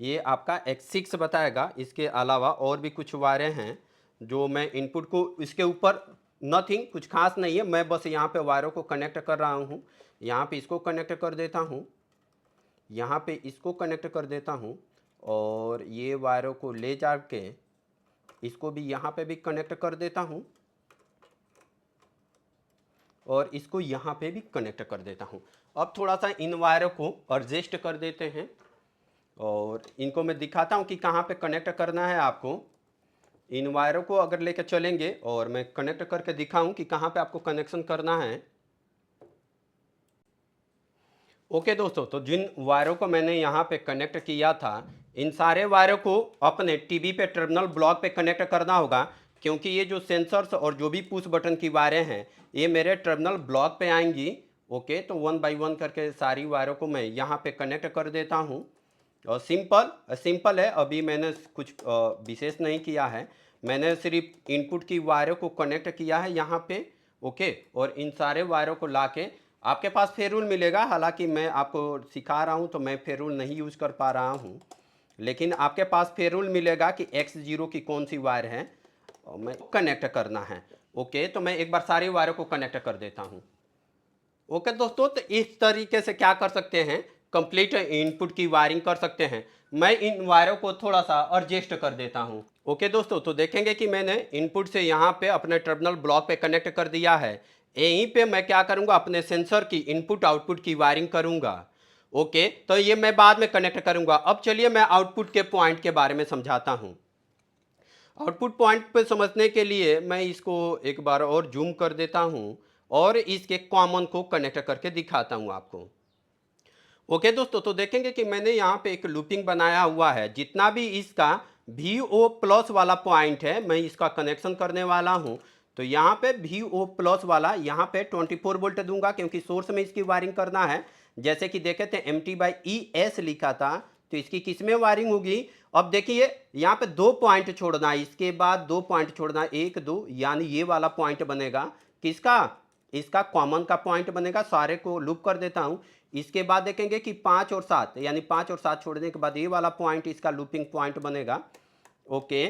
ये आपका X6 बताएगा। इसके अलावा और भी कुछ वायरें हैं जो मैं इनपुट को इसके ऊपर, नथिंग कुछ खास नहीं है, मैं बस यहाँ पे वायरों को कनेक्ट कर रहा हूँ। यहाँ पे इसको कनेक्ट कर देता हूँ, यहाँ पे इसको कनेक्ट कर देता हूँ, और ये वायरों को ले जा के इसको भी यहाँ पे भी कनेक्ट कर देता हूँ, और इसको यहाँ पे भी कनेक्ट कर देता हूँ। अब थोड़ा सा इन वायरों को एडजस्ट कर देते हैं, और इनको मैं दिखाता हूँ कि कहाँ पे कनेक्ट करना है आपको। इन वायरों को अगर लेकर चलेंगे और मैं कनेक्ट करके दिखाऊं कि कहाँ पे आपको कनेक्शन करना है। ओके दोस्तों, तो जिन वायरों को मैंने यहाँ पे कनेक्ट किया था, इन सारे वायरों को अपने टीवी पे टर्मिनल ब्लॉक पे कनेक्ट करना होगा, क्योंकि ये जो सेंसर्स और जो भी पुश बटन की वायरें हैं ये मेरे टर्मिनल ब्लॉक पे आएंगी। ओके, तो 1 बाय 1 करके सारी वायरों को मैं यहाँ पे कनेक्ट कर देता हूँ, और सिंपल है। अभी मैंने कुछ विशेष नहीं किया है, मैंने सिर्फ इनपुट की वायरों को कनेक्ट किया है यहाँ पे। ओके, और इन सारे वायरों को लाके आपके पास फेरूल मिलेगा। हालांकि मैं आपको सिखा रहा हूँ तो मैं फेरूल नहीं यूज कर पा रहा हूँ, लेकिन आपके पास फेरूल मिलेगा कि X0 की कौन सी वायर है और मैं कनेक्ट करना है। ओके, तो मैं एक बार सारी वायरों को कनेक्ट कर देता हूँ। ओके दोस्तों, तो इस तरीके से क्या कर सकते हैं, कंप्लीट इनपुट की वायरिंग कर सकते हैं। मैं इन वायरों को थोड़ा सा एडजस्ट कर देता हूं। ओके दोस्तों, तो देखेंगे कि मैंने इनपुट से यहाँ पे अपने टर्मिनल ब्लॉक पे कनेक्ट कर दिया है। यहीं पे मैं क्या करूँगा, अपने सेंसर की इनपुट आउटपुट की वायरिंग करूँगा। ओके, तो ये मैं बाद में कनेक्ट करूँगा। अब चलिए मैं आउटपुट के पॉइंट के बारे में समझाता हूँ। आउटपुट पॉइंट पे समझने के लिए मैं इसको एक बार और जूम कर देता हूँ, और इसके कॉमन को कनेक्ट करके दिखाता हूँ आपको। ओके दोस्तों, तो देखेंगे कि मैंने यहाँ पे एक लूपिंग बनाया हुआ है। जितना भी इसका VO प्लस वाला पॉइंट है मैं इसका कनेक्शन करने वाला हूँ। तो यहाँ पे VO प्लस वाला यहाँ पे 24 वोल्ट दूंगा क्योंकि सोर्स में इसकी वायरिंग करना है। जैसे कि देखे थे MT/ES लिखा था, तो इसकी किस में वायरिंग होगी। अब देखिए यहाँ पे 2 पॉइंट छोड़ना है, इसके बाद 2 पॉइंट छोड़ना, 1 2, यानी ये वाला पॉइंट बनेगा किसका, इसका कॉमन का पॉइंट बनेगा। सारे को लूप कर देता हूँ। इसके बाद देखेंगे कि 5 और 7, यानी 5 और 7 छोड़ने के बाद ये वाला पॉइंट इसका लूपिंग पॉइंट बनेगा। ओके,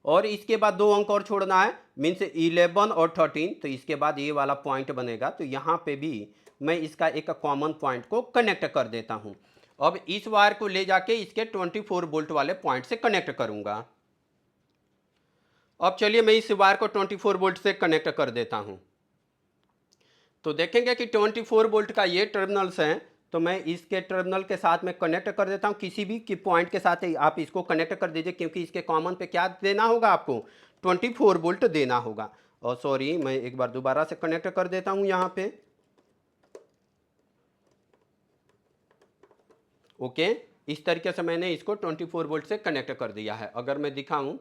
और इसके बाद 2 अंक और छोड़ना है, मीन्स 11 और 13, तो इसके बाद ये वाला पॉइंट बनेगा। तो यहाँ पे भी मैं इसका एक कॉमन पॉइंट को कनेक्ट कर देता हूँ। अब इस वायर को ले जाके इसके 24 वोल्ट वाले पॉइंट से कनेक्ट करूँगा। अब चलिए मैं इस वायर को 24 वोल्ट से कनेक्ट कर देता हूँ। तो देखेंगे कि 24 वोल्ट का ये टर्मिनल्स हैं, तो मैं इसके टर्मिनल के साथ में कनेक्ट कर देता हूँ। किसी भी की पॉइंट के साथ आप इसको कनेक्ट कर दीजिए क्योंकि इसके कॉमन पे क्या देना होगा आपको, 24 वोल्ट देना होगा। और सॉरी, मैं एक बार दोबारा से कनेक्ट कर देता हूँ यहाँ पे। ओके, इस तरीके से मैंने इसको 24 वोल्ट से कनेक्ट कर दिया है। अगर मैं दिखाऊं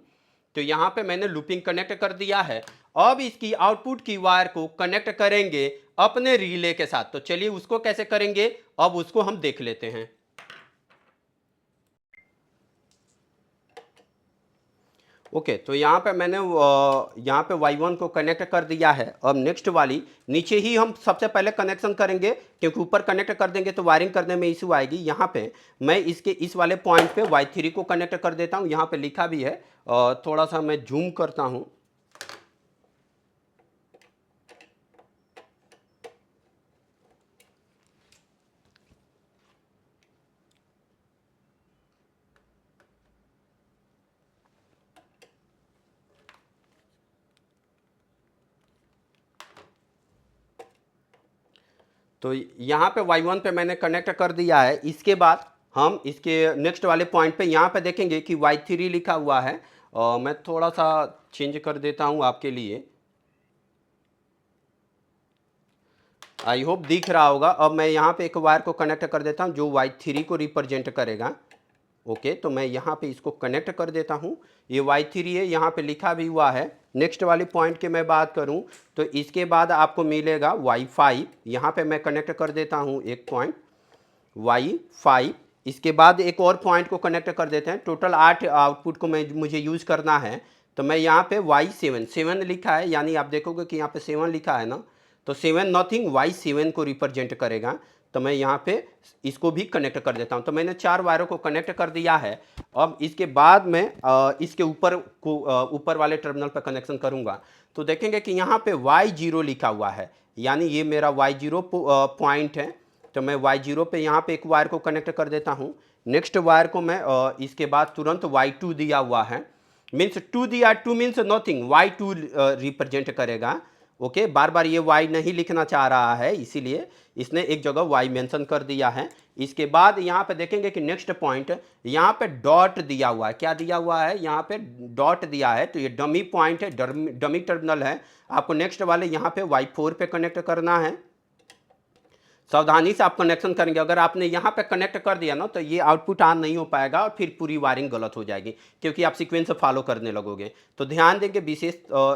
तो यहाँ पे मैंने लूपिंग कनेक्ट कर दिया है। अब इसकी आउटपुट की वायर को कनेक्ट करेंगे अपने रिले के साथ। तो चलिए उसको कैसे करेंगे, अब उसको हम देख लेते हैं। ओके, तो यहाँ पे मैंने यहाँ पे Y1 को कनेक्ट कर दिया है। अब नेक्स्ट वाली नीचे ही हम सबसे पहले कनेक्शन करेंगे क्योंकि ऊपर कनेक्ट कर देंगे तो वायरिंग करने में इशू आएगी। यहाँ पे मैं इसके इस वाले पॉइंट पे Y3 को कनेक्ट कर देता हूँ। यहाँ पे लिखा भी है, थोड़ा सा मैं जूम करता हूँ। तो यहाँ पे Y1 पे मैंने कनेक्ट कर दिया है। इसके बाद हम इसके नेक्स्ट वाले पॉइंट पे यहाँ पे देखेंगे कि Y3 लिखा हुआ है। मैं थोड़ा सा चेंज कर देता हूँ आपके लिए, आई होप दिख रहा होगा। अब मैं यहाँ पे एक वायर को कनेक्ट कर देता हूँ जो Y3 को रिप्रेजेंट करेगा। ओके, तो मैं यहाँ पे इसको कनेक्ट कर देता हूँ। ये Y3 है, यहाँ पे लिखा भी हुआ है। नेक्स्ट वाली पॉइंट की मैं बात करूँ तो इसके बाद आपको मिलेगा Y5। यहाँ पे मैं कनेक्ट कर देता हूँ एक पॉइंट Y5। इसके बाद एक और पॉइंट को कनेक्ट कर देते हैं। टोटल 8 आउटपुट को मुझे यूज़ करना है। तो मैं यहाँ पे Y7 7 लिखा है, यानी आप देखोगे कि यहाँ पे 7 लिखा है ना, तो 7 नथिंग Y7 को रिप्रेजेंट करेगा। तो मैं यहाँ पे इसको भी कनेक्ट कर देता हूँ। तो मैंने 4 वायरों को कनेक्ट कर दिया है। अब इसके बाद मैं इसके ऊपर वाले टर्मिनल पर कनेक्शन करूँगा। तो देखेंगे कि यहाँ पे Y0 लिखा हुआ है, यानी ये मेरा Y0 पॉइंट है। तो मैं Y0 पे यहाँ पे एक वायर को कनेक्ट कर देता हूँ। नेक्स्ट वायर को मैं इसके बाद तुरंत Y2 दिया हुआ है, मीन्स 2 दिया, 2 मीन्स नथिंग, Y2 रिप्रेजेंट करेगा। ओके, बार बार ये Y नहीं लिखना चाह रहा है, इसीलिए इसने एक जगह Y मेंशन कर दिया है। इसके बाद यहाँ पे देखेंगे कि नेक्स्ट पॉइंट यहाँ पे डॉट दिया हुआ है। क्या दिया हुआ है, यहाँ पे डॉट दिया है। तो ये डमी पॉइंट है, डमी टर्मिनल है। आपको नेक्स्ट वाले यहाँ पे Y4 पे कनेक्ट करना है। सावधानी से आप कनेक्शन करेंगे। अगर आपने यहाँ पे कनेक्ट कर दिया ना तो ये आउटपुट ऑन नहीं हो पाएगा और फिर पूरी वायरिंग गलत हो जाएगी क्योंकि आप सीक्वेंस फॉलो करने लगोगे। तो ध्यान देंगे विशेष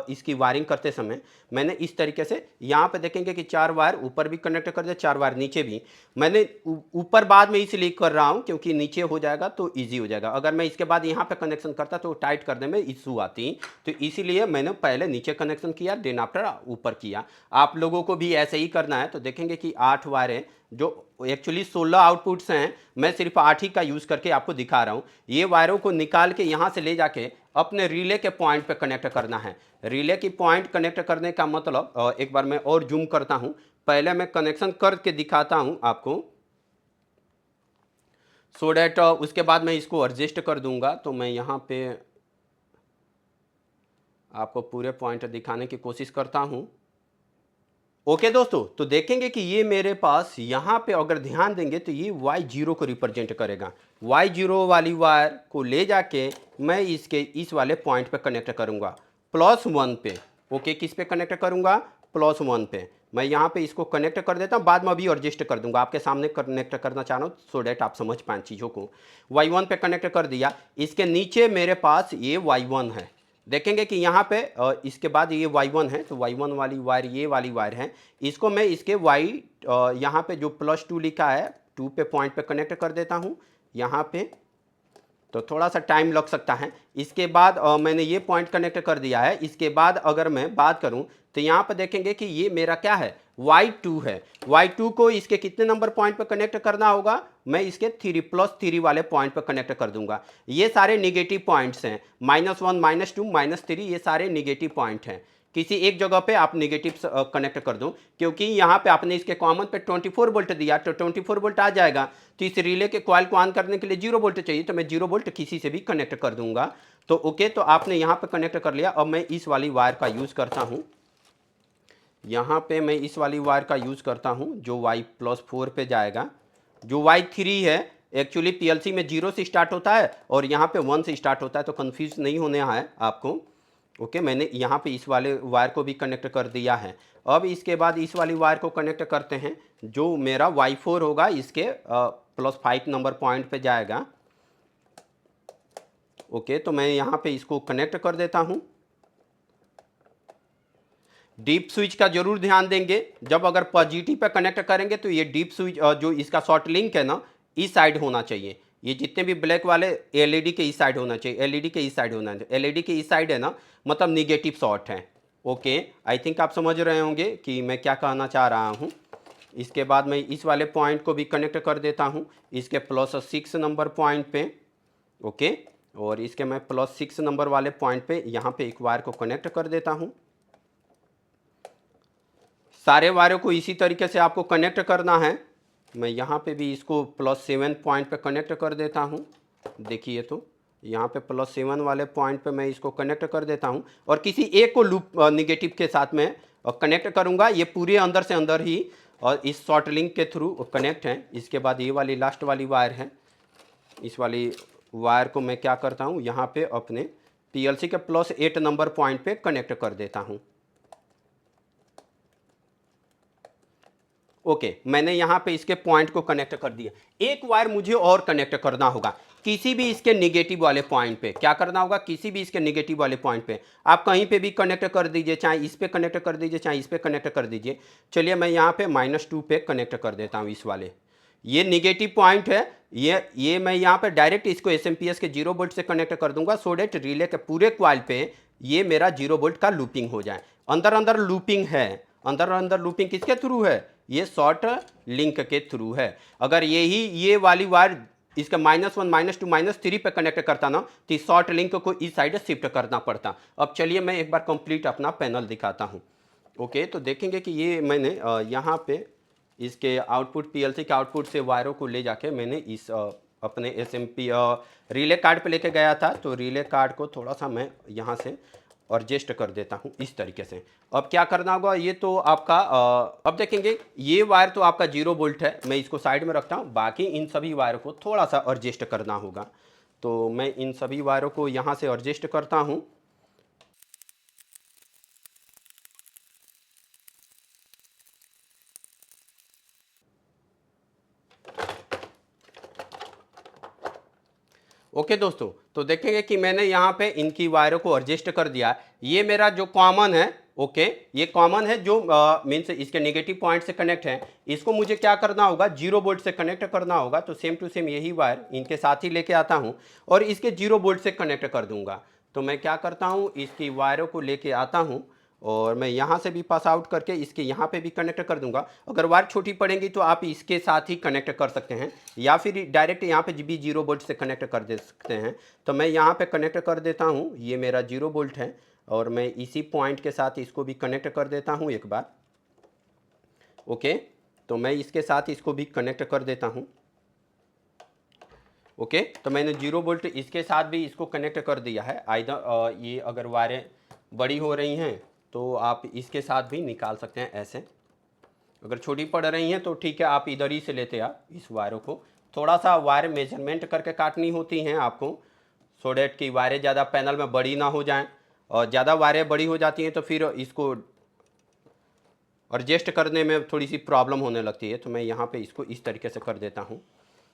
इसकी वायरिंग करते समय मैंने इस तरीके से यहाँ पे देखेंगे कि 4 वायर ऊपर भी कनेक्ट कर दिया, 4 वायर नीचे भी। मैंने ऊपर बाद में इसलिए कर रहा हूँ क्योंकि नीचे हो जाएगा तो ईजी हो जाएगा। अगर मैं इसके बाद यहाँ पे कनेक्शन करता तो टाइट करने में इशू आती, तो इसीलिए मैंने पहले नीचे कनेक्शन किया, देन आफ्टर ऊपर किया। आप लोगों को भी ऐसे ही करना है। तो देखेंगे कि 8 वायर जो एक्चुअली 16 आउटपुट्स हैं, मैं सिर्फ 8 ही का यूज़ करके आपको दिखा रहा हूँ। ये वायरों को निकाल के यहाँ से ले जाके अपने रिले के पॉइंट पे कनेक्ट करना है। रिले की पॉइंट कनेक्ट करने का मतलब, एक बार मैं और जूम करता हूँ, पहले मैं कनेक्शन करके दिखाता हूँ आपको, सो डैट उसके बाद मैं इसको एडजस्ट कर दूंगा। तो मैं यहाँ पे आपको पूरे पॉइंट दिखाने की कोशिश करता हूँ। ओके दोस्तों, तो देखेंगे कि ये मेरे पास यहाँ पे अगर ध्यान देंगे तो ये Y0 को रिप्रेजेंट करेगा। Y0 वाली वायर को ले जाके मैं इसके इस वाले पॉइंट पे कनेक्ट करूँगा +1 पे। ओके, किस पे कनेक्ट करूँगा, +1 पे। मैं यहाँ पे इसको कनेक्ट कर देता हूँ, बाद में अभी एडजस्ट कर दूंगा, आपके सामने कनेक्ट करना चाह रहा हूँ सो डैट आप समझ पाएँ चीज़ों को। Y1 पे कनेक्ट कर दिया, इसके नीचे मेरे पास ये Y1 है। देखेंगे कि यहाँ पे इसके बाद ये Y1 है, तो Y1 वाली वायर ये वाली वायर है, इसको मैं इसके यहाँ पे जो +2 लिखा है 2 पे पॉइंट पे कनेक्ट कर देता हूँ यहाँ पे। तो थोड़ा सा टाइम लग सकता है। इसके बाद मैंने ये पॉइंट कनेक्ट कर दिया है। इसके बाद अगर मैं बात करूं तो यहाँ पर देखेंगे कि ये मेरा क्या है, Y2 है। Y2 को इसके कितने नंबर पॉइंट पर कनेक्ट करना होगा, मैं इसके 3+3 वाले पॉइंट पर कनेक्ट कर दूंगा। ये सारे निगेटिव पॉइंट्स हैं, -1 -2 -3, ये सारे निगेटिव पॉइंट हैं। किसी एक जगह पे आप निगेटिव कनेक्ट कर दो, क्योंकि यहाँ पे आपने इसके कॉमन पे 24 वोल्ट दिया, तो 24 वोल्ट आ जाएगा। तो इस रिले के कॉइल को ऑन करने के लिए 0 वोल्ट चाहिए, तो मैं 0 वोल्ट किसी से भी कनेक्ट कर दूंगा। तो ओके, तो आपने यहाँ पे कनेक्ट कर लिया। अब मैं इस वाली वायर का यूज़ करता हूँ, यहाँ पे मैं इस वाली वायर का यूज़ करता हूँ जो Y+4 पे जाएगा। जो Y3 है एक्चुअली PLC में 0 से स्टार्ट होता है और यहाँ पे 1 से स्टार्ट होता है, तो कन्फ्यूज नहीं होने है आपको। ओके, मैंने यहाँ पे इस वाले वायर को भी कनेक्ट कर दिया है। अब इसके बाद इस वाली वायर को कनेक्ट करते हैं, जो मेरा Y4 होगा इसके +5 नंबर पॉइंट पे जाएगा। ओके, तो मैं यहाँ पे इसको कनेक्ट कर देता हूँ। डीप स्विच का जरूर ध्यान देंगे, जब अगर पॉजिटिव पे कनेक्ट करेंगे तो ये डीप स्विच जो इसका शॉर्ट लिंक है ना, इस साइड होना चाहिए। ये जितने भी ब्लैक वाले एलईडी के इस साइड होना चाहिए, एलईडी के इस साइड होना चाहिए। एलईडी के इस साइड है ना, मतलब निगेटिव शॉर्ट है। ओके, आई थिंक आप समझ रहे होंगे कि मैं क्या कहना चाह रहा हूँ। इसके बाद मैं इस वाले पॉइंट को भी कनेक्ट कर देता हूँ इसके +6 नंबर पॉइंट पे। ओके, और इसके मैं +6 नंबर वाले पॉइंट पे यहाँ पे एक वायर को कनेक्ट कर देता हूँ। सारे वायरों को इसी तरीके से आपको कनेक्ट करना है। मैं यहाँ पे भी इसको +7 पॉइंट पे कनेक्ट कर देता हूँ। देखिए, तो यहाँ पे +7 वाले पॉइंट पे मैं इसको कनेक्ट कर देता हूँ और किसी एक को लूप निगेटिव के साथ में कनेक्ट करूँगा। ये पूरे अंदर से अंदर ही और इस शॉर्ट लिंक के थ्रू कनेक्ट है। इसके बाद ये वाली लास्ट वाली वायर है, इस वाली वायर को मैं क्या करता हूँ, यहाँ पे अपने PLC के +8 नंबर पॉइंट पे कनेक्ट कर देता हूँ। ओके, मैंने यहाँ पे इसके पॉइंट को कनेक्ट कर दिया। एक वायर मुझे और कनेक्ट करना होगा किसी भी इसके निगेटिव वाले पॉइंट पे। क्या करना होगा, किसी भी इसके निगेटिव वाले पॉइंट पे आप कहीं पे भी कनेक्ट कर दीजिए, चाहे इस पे कनेक्ट कर दीजिए, चाहे इस पे कनेक्ट कर दीजिए। चलिए, मैं यहाँ पे -2 पे कनेक्ट कर देता हूँ इस वाले। ये निगेटिव पॉइंट है, ये मैं यहाँ पे डायरेक्ट इसको SMPS के 0 वोल्ट से कनेक्ट कर दूंगा, सो डेट रिले के पूरे क्वाइल पे ये मेरा 0 वोल्ट का लूपिंग हो जाए। अंदर अंदर लूपिंग है, अंदर अंदर लूपिंग किसके थ्रू है, ये शॉर्ट लिंक के थ्रू है। अगर ये वाली वायर इसका -1 -2 -3 पे कनेक्ट करता ना, तो शॉर्ट लिंक को इस साइड शिफ्ट करना पड़ता। अब चलिए मैं एक बार कंप्लीट अपना पैनल दिखाता हूँ। ओके, तो देखेंगे कि ये मैंने यहाँ पे इसके आउटपुट PLC के आउटपुट से वायरों को ले जाके मैंने इस अपने SMP रिले कार्ड पे लेके गया था। तो रिले कार्ड को थोड़ा सा मैं यहाँ से एडजस्ट कर देता हूँ इस तरीके से। अब क्या करना होगा, ये तो आपका अब देखेंगे ये वायर तो आपका 0 वोल्ट है, मैं इसको साइड में रखता हूँ। बाकी इन सभी वायरों को थोड़ा सा एडजस्ट करना होगा, तो मैं इन सभी वायरों को यहाँ से एडजस्ट करता हूँ। ओके दोस्तों, तो देखेंगे कि मैंने यहाँ पे इनकी वायरों को एडजस्ट कर दिया। ये मेरा जो कॉमन है, ओके, ये कॉमन है जो मीन्स इसके नेगेटिव पॉइंट से कनेक्ट है। इसको मुझे क्या करना होगा, 0 वोल्ट से कनेक्ट करना होगा। तो सेम टू सेम यही वायर इनके साथ ही लेके आता हूँ और इसके 0 वोल्ट से कनेक्ट कर दूंगा। तो मैं क्या करता हूँ, इसकी वायरों को लेके आता हूँ और मैं यहाँ से भी पास आउट करके इसके यहाँ पे भी कनेक्ट कर दूंगा। अगर वायर छोटी पड़ेगी तो आप इसके साथ ही कनेक्ट कर सकते हैं, या फिर डायरेक्ट यहाँ पे भी 0 वोल्ट से कनेक्ट कर दे सकते हैं। तो मैं यहाँ पे कनेक्ट कर देता हूँ, ये मेरा 0 वोल्ट है और मैं इसी पॉइंट के साथ इसको भी कनेक्ट कर देता हूँ एक बार। ओके, तो मैं इसके साथ इसको भी कनेक्ट कर देता हूँ। ओके, तो मैंने 0 वोल्ट इसके साथ भी इसको कनेक्ट कर दिया है। आइदर ये अगर वायरें बड़ी हो रही हैं तो आप इसके साथ भी निकाल सकते हैं ऐसे। अगर छोटी पड़ रही हैं तो ठीक है, आप इधर ही से लेते आप इस वायरों को। थोड़ा सा वायर मेजरमेंट करके काटनी होती हैं आपको, सो डैट कि वायरें ज़्यादा पैनल में बड़ी ना हो जाएं, और ज़्यादा वायरें बड़ी हो जाती हैं तो फिर इसको और एडजस्ट करने में थोड़ी सी प्रॉब्लम होने लगती है, तो मैं यहाँ पे इसको इस तरीके से कर देता हूँ।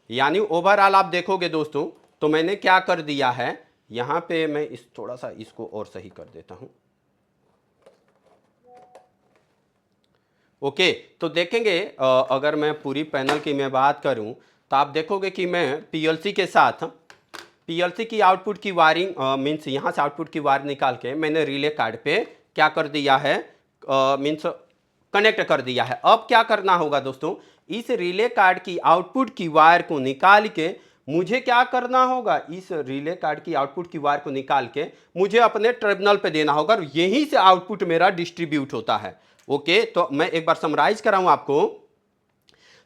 यानी ओवरऑल आप देखोगे दोस्तों, तो मैंने क्या कर दिया है, यहाँ पे मैं इस थोड़ा सा इसको और सही कर देता हूँ। ओके, तो देखेंगे अगर मैं पूरी पैनल की मैं बात करूं, तो आप देखोगे कि मैं पीएलसी के साथ पीएलसी की आउटपुट की वायरिंग मीन्स यहाँ से आउटपुट की वायर निकाल के मैंने रिले कार्ड पे क्या कर दिया है, मीन्स कनेक्ट कर दिया है। अब क्या करना होगा दोस्तों, इस रिले कार्ड की आउटपुट की वायर को निकाल के मुझे क्या करना होगा, इस रिले कार्ड की आउटपुट की वायर को निकाल के मुझे अपने टर्मिनल पे देना होगा, और यहीं से आउटपुट मेरा डिस्ट्रीब्यूट होता है। ओके, तो मैं एक बार समराइज कराऊं आपको,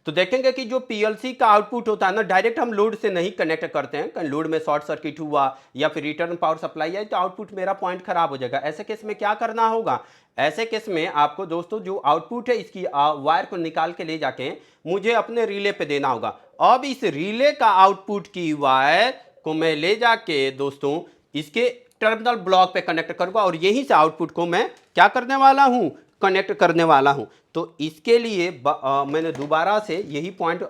तो देखेंगे कि जो पीएलसी का आउटपुट होता है ना, डायरेक्ट हम लोड से नहीं कनेक्ट करते हैं, कहीं लोड में शॉर्ट सर्किट हुआ या फिर रिटर्न पावर सप्लाई है, तो आउटपुट मेरा पॉइंट खराब हो जाएगा। ऐसे केस में क्या करना होगा, ऐसे केस में आपको दोस्तों जो आउटपुट है इसकी वायर को निकाल के ले जाके मुझे अपने रिले पे देना होगा। अब इस रिले का आउटपुट की वायर को मैं ले जाके दोस्तों इसके टर्मिनल ब्लॉक पे कनेक्ट करूंगा, और यहीं से आउटपुट को मैं क्या करने वाला हूं, कनेक्ट करने वाला हूं। तो इसके लिए मैंने दोबारा से यही पॉइंट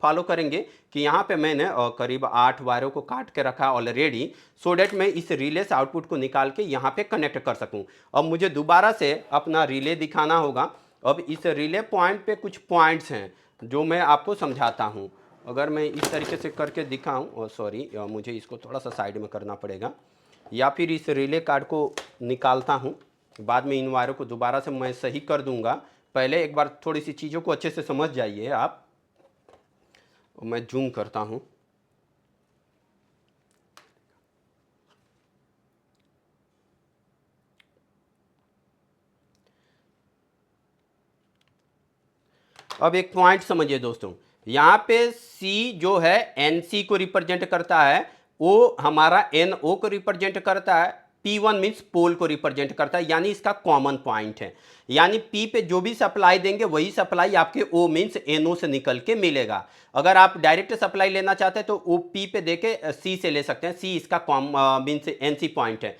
फॉलो करेंगे कि यहाँ पे मैंने करीब 8 वायरों को काट के रखा ऑलरेडी, सो डेट मैं इस रिले से आउटपुट को निकाल के यहाँ पे कनेक्ट कर सकूँ। अब मुझे दोबारा से अपना रिले दिखाना होगा। अब इस रिले पॉइंट पे कुछ पॉइंट्स हैं जो मैं आपको समझाता हूँ। अगर मैं इस तरीके से करके दिखाऊँ, सॉरी मुझे इसको थोड़ा सा साइड में करना पड़ेगा, या फिर इस रिले कार्ड को निकालता हूँ, बाद में इन वायरों को दोबारा से मैं सही कर दूंगा। पहले एक बार थोड़ी सी चीज़ों को अच्छे से समझ जाइए आप। मैं जूम करता हूँ। अब एक पॉइंट समझिए दोस्तों, यहाँ पे C जो है NC को रिप्रेजेंट करता है, O हमारा NO को रिप्रेजेंट करता है, P1 मीन्स पोल को रिप्रेजेंट करता है, यानी इसका कॉमन पॉइंट है। यानी P पे जो भी सप्लाई देंगे वही सप्लाई आपके O मीन्स NO से निकल के मिलेगा। अगर आप डायरेक्ट सप्लाई लेना चाहते हैं तो O P पे देके C से ले सकते हैं, C इसका मीन्स NC पॉइंट है।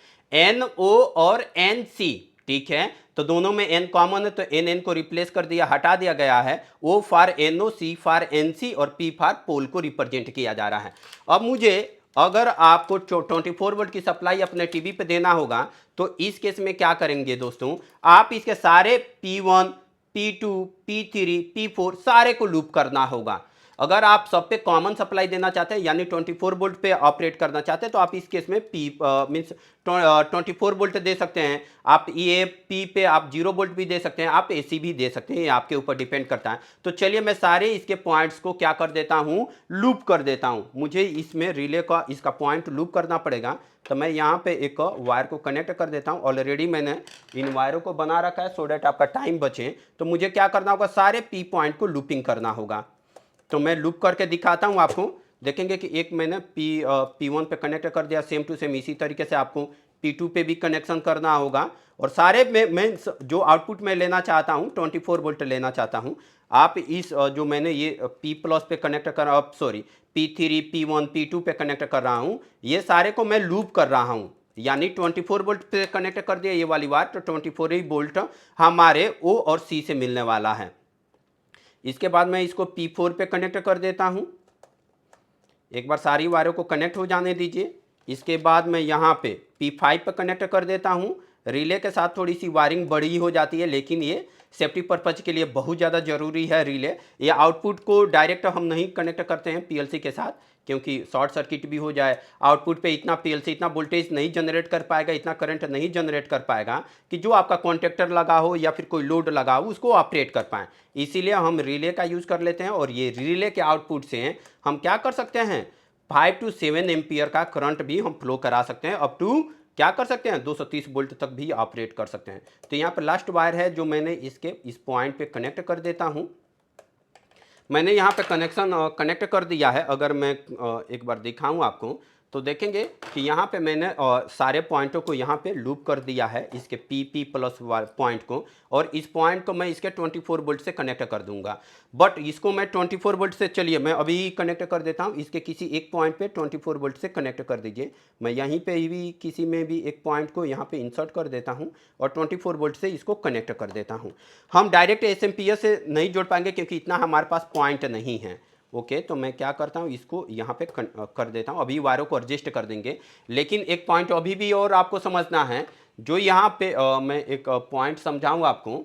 NO और NC, ठीक है, तो दोनों में n कॉमन है, तो n को रिप्लेस कर दिया, हटा दिया गया है। O for NO, C for NC और P फॉर पोल को रिप्रेजेंट किया जा रहा है। अब मुझे अगर आपको 24 वोल्ट की सप्लाई अपने टीवी पे देना होगा, तो इस केस में क्या करेंगे दोस्तों, आप इसके सारे P1, P2, P3, P4 सारे को लूप करना होगा। अगर आप सब पे कॉमन सप्लाई देना चाहते हैं यानी 24 वोल्ट पे ऑपरेट करना चाहते हैं, तो आप इस केस में P मीन्स 24 वोल्ट दे सकते हैं। आप ये P पे आप 0 वोल्ट भी दे सकते हैं, आप AC भी दे सकते हैं, ये आपके ऊपर डिपेंड करता है। तो चलिए मैं सारे इसके पॉइंट्स को क्या कर देता हूँ, लूप कर देता हूँ। मुझे इसमें रिले का इसका पॉइंट लूप करना पड़ेगा, तो मैं यहाँ पे एक वायर को कनेक्ट कर देता हूँ। ऑलरेडी मैंने इन वायरों को बना रखा है सो डैट आपका टाइम बचे। तो मुझे क्या करना होगा, सारे P पॉइंट को लूपिंग करना होगा। तो मैं लूप करके दिखाता हूं आपको। देखेंगे कि एक मैंने P1 पे कनेक्ट कर दिया, सेम टू सेम इसी तरीके से आपको P2 पे भी कनेक्शन करना होगा। और सारे में मैं जो आउटपुट में लेना चाहता हूं 24 वोल्ट लेना चाहता हूं, आप इस जो मैंने ये P प्लस पे कनेक्ट कर सॉरी P3, P1, P2 पे कनेक्ट कर रहा हूं, ये सारे को मैं लूप कर रहा हूं। यानी 24 वोल्ट पे कनेक्ट कर दिया ये वाली वायर, तो 24 ही वोल्ट हमारे O और C से मिलने वाला है। इसके बाद मैं इसको P4 पे कनेक्ट कर देता हूं। एक बार सारी वायरों को कनेक्ट हो जाने दीजिए। इसके बाद मैं यहाँ पे P5 पे कनेक्ट कर देता हूं। रिले के साथ थोड़ी सी वायरिंग बड़ी हो जाती है, लेकिन ये सेफ्टी पर्पज के लिए बहुत ज़्यादा ज़रूरी है रिले। ये आउटपुट को डायरेक्ट हम नहीं कनेक्ट करते हैं पीएलसी के साथ, क्योंकि शॉर्ट सर्किट भी हो जाए, आउटपुट पे इतना पीएलसी इतना वोल्टेज नहीं जनरेट कर पाएगा, इतना करंट नहीं जनरेट कर पाएगा कि जो आपका कॉन्टेक्टर लगा हो या फिर कोई लोड लगा हो उसको ऑपरेट कर पाएँ। इसीलिए हम रिले का यूज़ कर लेते हैं, और ये रिले के आउटपुट से हम क्या कर सकते हैं, 5 to 7 एम्पियर का करंट भी हम फ्लो करा सकते हैं, अप टू क्या कर सकते हैं 230 वोल्ट तक भी ऑपरेट कर सकते हैं। तो यहाँ पर लास्ट वायर है जो मैंने इसके इस पॉइंट पे कनेक्ट कर देता हूँ। मैंने यहाँ पे कनेक्शन कनेक्ट कर दिया है। अगर मैं एक बार दिखाऊँ आपको, तो देखेंगे कि यहाँ पे मैंने सारे पॉइंटों को यहाँ पे लूप कर दिया है, इसके पी प्लस पॉइंट को, और इस पॉइंट को मैं इसके 24 वोल्ट से कनेक्ट कर दूंगा। बट इसको मैं 24 वोल्ट से, चलिए मैं अभी कनेक्ट कर देता हूँ, इसके किसी एक पॉइंट पे 24 वोल्ट से कनेक्ट कर दीजिए। मैं यहीं पे भी किसी में भी एक पॉइंट को यहाँ पे इंसर्ट कर देता हूँ और 24 वोल्ट से इसको कनेक्ट कर देता हूँ। हम डायरेक्ट एसएमपीएस से नहीं जोड़ पाएंगे क्योंकि इतना हमारे पास पॉइंट नहीं है। ओके, तो मैं क्या करता हूँ, इसको यहाँ पे कर देता हूँ। अभी वायरों को एडजस्ट कर देंगे, लेकिन एक पॉइंट अभी भी और आपको समझना है। जो यहाँ पे मैं एक पॉइंट समझाऊँ आपको,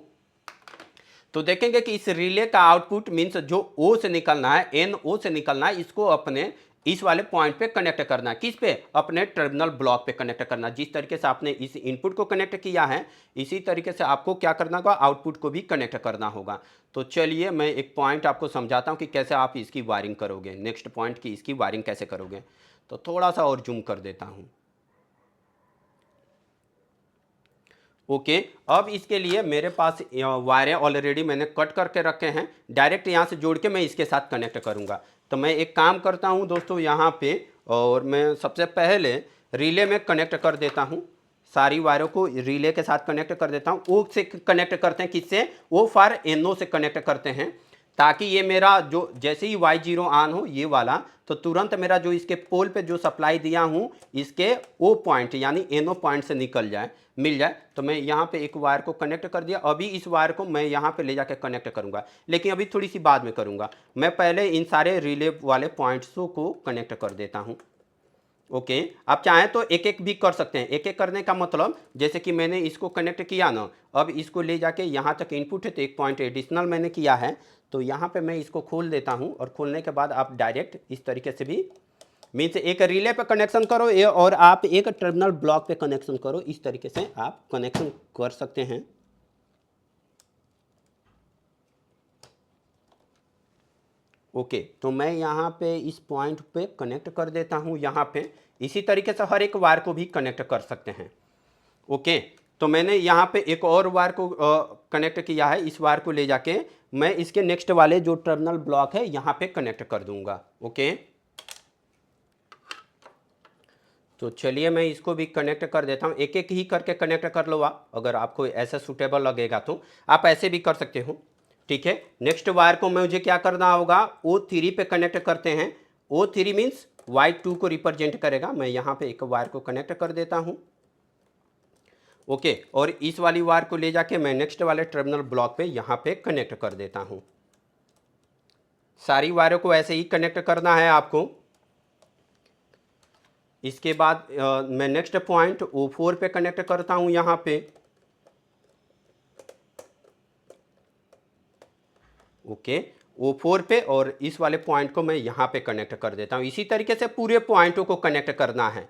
तो देखेंगे कि इस रिले का आउटपुट मीन्स जो ओ से निकलना है, एन ओ से निकलना है, इसको अपने इस वाले पॉइंट पे कनेक्ट करना है। किस पे? अपने टर्मिनल ब्लॉक पे कनेक्ट करना। जिस तरीके से आपने इस इनपुट को कनेक्ट किया है, इसी तरीके से आपको क्या करना होगा, आउटपुट को भी कनेक्ट करना होगा। तो चलिए मैं एक पॉइंट आपको समझाता हूँ कि कैसे आप इसकी वायरिंग करोगे। नेक्स्ट पॉइंट की इसकी वायरिंग कैसे करोगे, तो थोड़ा सा और जूम कर देता हूँ। ओके, अब इसके लिए मेरे पास वायरें ऑलरेडी मैंने कट करके रखे हैं। डायरेक्ट यहाँ से जोड़ के मैं इसके साथ कनेक्ट करूँगा। तो मैं एक काम करता हूँ दोस्तों यहाँ पे, और मैं सबसे पहले रिले में कनेक्ट कर देता हूँ। सारी वायरों को रिले के साथ कनेक्ट कर देता हूँ। ओ से कनेक्ट करते हैं, किससे? ओ फॉर एनओ से कनेक्ट करते हैं, ताकि ये मेरा जो जैसे ही Y0 ऑन हो ये वाला, तो तुरंत मेरा जो इसके पोल पे जो सप्लाई दिया हूँ इसके ओ पॉइंट यानी एनओ पॉइंट से निकल जाए, मिल जाए। तो मैं यहाँ पे एक वायर को कनेक्ट कर दिया। अभी इस वायर को मैं यहाँ पे ले जाके कनेक्ट करूँगा, लेकिन अभी थोड़ी सी बाद में करूँगा। मैं पहले इन सारे रिले वाले पॉइंट्सों को कनेक्ट कर देता हूँ। ओके, आप चाहें तो एक एक भी कर सकते हैं। एक एक करने का मतलब, जैसे कि मैंने इसको कनेक्ट किया ना, अब इसको ले जाके यहाँ तक इनपुट है तो एक पॉइंट एडिशनल मैंने किया है, तो यहाँ पे मैं इसको खोल देता हूँ। और खोलने के बाद आप डायरेक्ट इस तरीके से भी, मीन्स एक रिले पे कनेक्शन करो और आप एक टर्मिनल ब्लॉक पे कनेक्शन करो, इस तरीके से आप कनेक्शन कर सकते हैं। ओके, तो मैं यहाँ पे इस पॉइंट पे कनेक्ट कर देता हूँ यहाँ पे। इसी तरीके से हर एक वायर को भी कनेक्ट कर सकते हैं। ओके, तो मैंने यहाँ पे एक और वायर को कनेक्ट किया है। इस वायर को ले जाके मैं इसके नेक्स्ट वाले जो टर्मिनल ब्लॉक है यहाँ पे कनेक्ट कर दूंगा। ओके, तो चलिए मैं इसको भी कनेक्ट कर देता हूँ। एक एक ही करके कनेक्ट कर लो आप, अगर आपको ऐसा सूटेबल लगेगा तो आप ऐसे भी कर सकते हो। ठीक है, नेक्स्ट वायर को मुझे क्या करना होगा, O3 पे कनेक्ट करते हैं। O3 मीन्स Y2 को रिप्रेजेंट करेगा। मैं यहाँ पे एक वायर को कनेक्ट कर देता हूँ। ओके, और इस वाली वायर को ले जाके मैं नेक्स्ट वाले टर्मिनल ब्लॉक पे यहाँ पे कनेक्ट कर देता हूँ। सारी वायरों को ऐसे ही कनेक्ट करना है आपको। इसके बाद मैं नेक्स्ट पॉइंट O4 पे कनेक्ट करता हूँ यहाँ पे। ओके, O4 पे, और इस वाले पॉइंट को मैं यहाँ पे कनेक्ट कर देता हूँ। इसी तरीके से पूरे पॉइंटों को कनेक्ट करना है।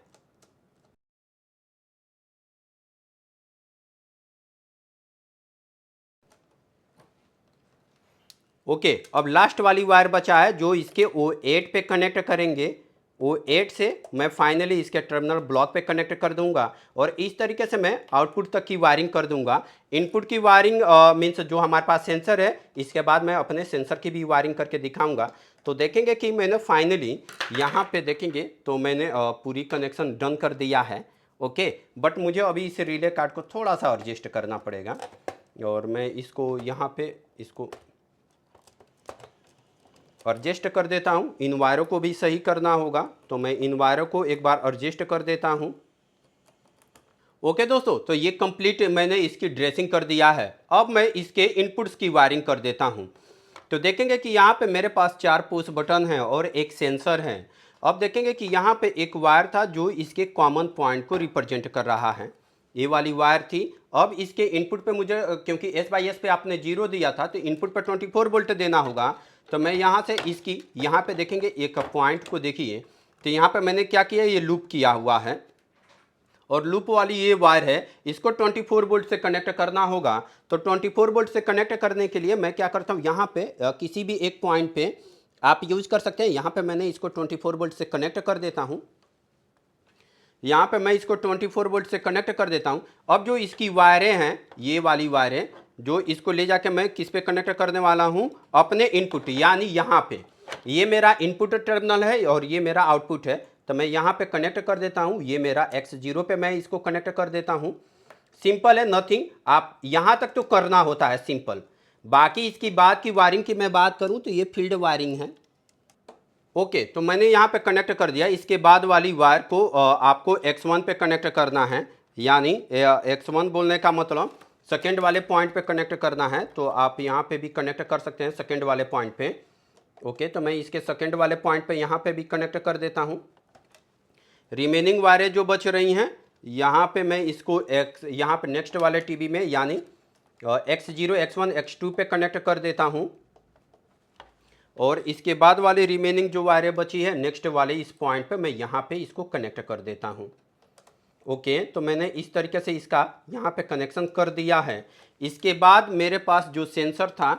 ओके, अब लास्ट वाली वायर बचा है जो इसके O8 पे कनेक्ट करेंगे। O8 से मैं फाइनली इसके टर्मिनल ब्लॉक पे कनेक्ट कर दूंगा, और इस तरीके से मैं आउटपुट तक की वायरिंग कर दूंगा। इनपुट की वायरिंग मीन्स जो हमारे पास सेंसर है, इसके बाद मैं अपने सेंसर की भी वायरिंग करके दिखाऊंगा। तो देखेंगे कि मैंने फाइनली यहाँ पे देखेंगे तो मैंने पूरी कनेक्शन डन कर दिया है। ओके, बट मुझे अभी इस रिले कार्ड को थोड़ा सा एडजस्ट करना पड़ेगा, और मैं इसको यहाँ पे इसको एडजस्ट कर देता हूँ। इन वायरों को भी सही करना होगा, तो मैं इन वायरों को एक बार एडजस्ट कर देता हूँ। ओके दोस्तों, तो ये कंप्लीट मैंने इसकी ड्रेसिंग कर दिया है। अब मैं इसके इनपुट्स की वायरिंग कर देता हूँ। तो देखेंगे कि यहाँ पे मेरे पास 4 पुश बटन हैं और एक सेंसर है। अब देखेंगे कि यहाँ पे एक वायर था जो इसके कॉमन पॉइंट को रिप्रेजेंट कर रहा है, ये वाली वायर थी। अब इसके इनपुट पे मुझे, क्योंकि S/S पे आपने 0 दिया था, तो इनपुट पे 24 वोल्ट देना होगा। तो मैं यहाँ से इसकी यहाँ पे देखेंगे एक पॉइंट को देखिए, तो यहाँ पे मैंने क्या किया, ये लूप किया हुआ है, और लूप वाली ये वायर है, इसको 24 वोल्ट से कनेक्ट करना होगा। तो 24 वोल्ट से कनेक्ट करने के लिए मैं क्या करता हूँ, यहाँ पे किसी भी एक पॉइंट पे आप यूज कर सकते हैं। यहाँ पे मैंने इसको 24 वोल्ट से कनेक्ट कर देता हूँ। यहाँ पे मैं इसको 24 वोल्ट से कनेक्ट कर देता हूँ। अब जो इसकी वायरें हैं, ये वाली वायरें, जो इसको ले जाके मैं किस पे कनेक्ट करने वाला हूँ, अपने इनपुट, यानी यहाँ पे ये मेरा इनपुट टर्मिनल है और ये मेरा आउटपुट है। तो मैं यहाँ पे कनेक्ट कर देता हूँ। ये मेरा X0 पे मैं इसको कनेक्ट कर देता हूँ। सिंपल है, नथिंग। आप यहाँ तक तो करना होता है सिंपल। बाकी इसकी बाद की वायरिंग की मैं बात करूँ तो ये फील्ड वायरिंग है। ओके, तो मैंने यहाँ पे कनेक्ट कर दिया। इसके बाद वाली वायर को आपको X1 पे कनेक्ट करना है, यानी X1 बोलने का मतलब सेकेंड वाले पॉइंट पे कनेक्ट करना है। तो आप यहाँ पे भी कनेक्ट कर सकते हैं सेकेंड वाले पॉइंट पे। ओके, तो मैं इसके सेकेंड वाले पॉइंट पे यहाँ पे भी कनेक्ट कर देता हूँ। रिमेनिंग वायरें जो बच रही हैं यहाँ पे मैं इसको यहाँ पे नेक्स्ट वाले टीबी में यानी X0, X1, X2 पे कनेक्ट कर देता हूँ। और इसके बाद वाली रिमेनिंग जो वायरें बची है नेक्स्ट वाले इस पॉइंट पे मैं यहाँ पे इसको कनेक्ट कर देता हूँ। ओके, तो मैंने इस तरीके से इसका यहाँ पे कनेक्शन कर दिया है। इसके बाद मेरे पास जो सेंसर था,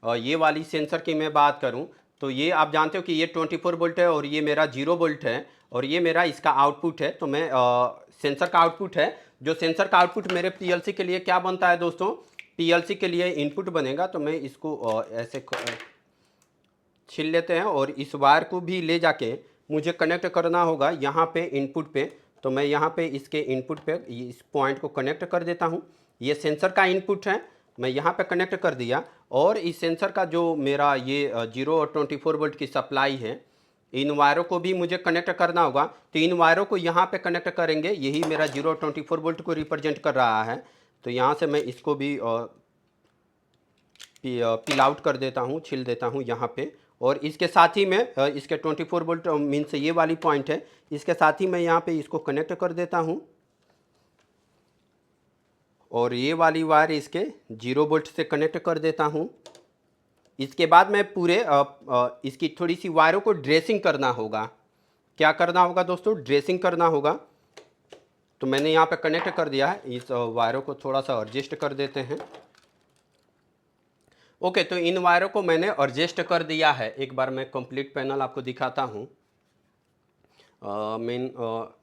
ये वाली सेंसर की मैं बात करूँ तो ये आप जानते हो कि ये 24 वोल्ट है और ये मेरा 0 वोल्ट है और ये मेरा इसका आउटपुट है। तो मैं सेंसर का आउटपुट है, जो सेंसर का आउटपुट मेरे पीएलसी के लिए क्या बनता है दोस्तों, पीएलसी के लिए इनपुट बनेगा। तो मैं इसको ऐसे छील लेते हैं और इस वायर को भी ले जाके मुझे कनेक्ट करना होगा यहाँ पे इनपुट पे। तो मैं यहाँ पे इसके इनपुट पे इस पॉइंट को कनेक्ट कर देता हूँ। ये सेंसर का इनपुट है, मैं यहाँ पे कनेक्ट कर दिया। और इस सेंसर का जो मेरा ये 0 और 24 वोल्ट की सप्लाई है, इन वायरों को भी मुझे कनेक्ट करना होगा। तो इन वायरों को यहाँ पे कनेक्ट करेंगे, यही मेरा 0 और 24 वोल्ट को रिप्रेजेंट कर रहा है। तो यहाँ से मैं इसको भी पील आउट कर देता हूँ, छील देता हूँ यहाँ पे। और इसके साथ ही मैं इसके 24 वोल्ट मीन्स ये वाली पॉइंट है, इसके साथ ही मैं यहाँ पे इसको कनेक्ट कर देता हूँ। और ये वाली वायर इसके 0 वोल्ट से कनेक्ट कर देता हूँ। इसके बाद मैं पूरे इसकी थोड़ी सी वायरों को ड्रेसिंग करना होगा। क्या करना होगा दोस्तों, ड्रेसिंग करना होगा। तो मैंने यहाँ पे कनेक्ट कर दिया है, इस वायरों को थोड़ा सा एडजस्ट कर देते हैं। ओके, तो इन वायरों को मैंने एडजस्ट कर दिया है। एक बार मैं कंप्लीट पैनल आपको दिखाता हूँ।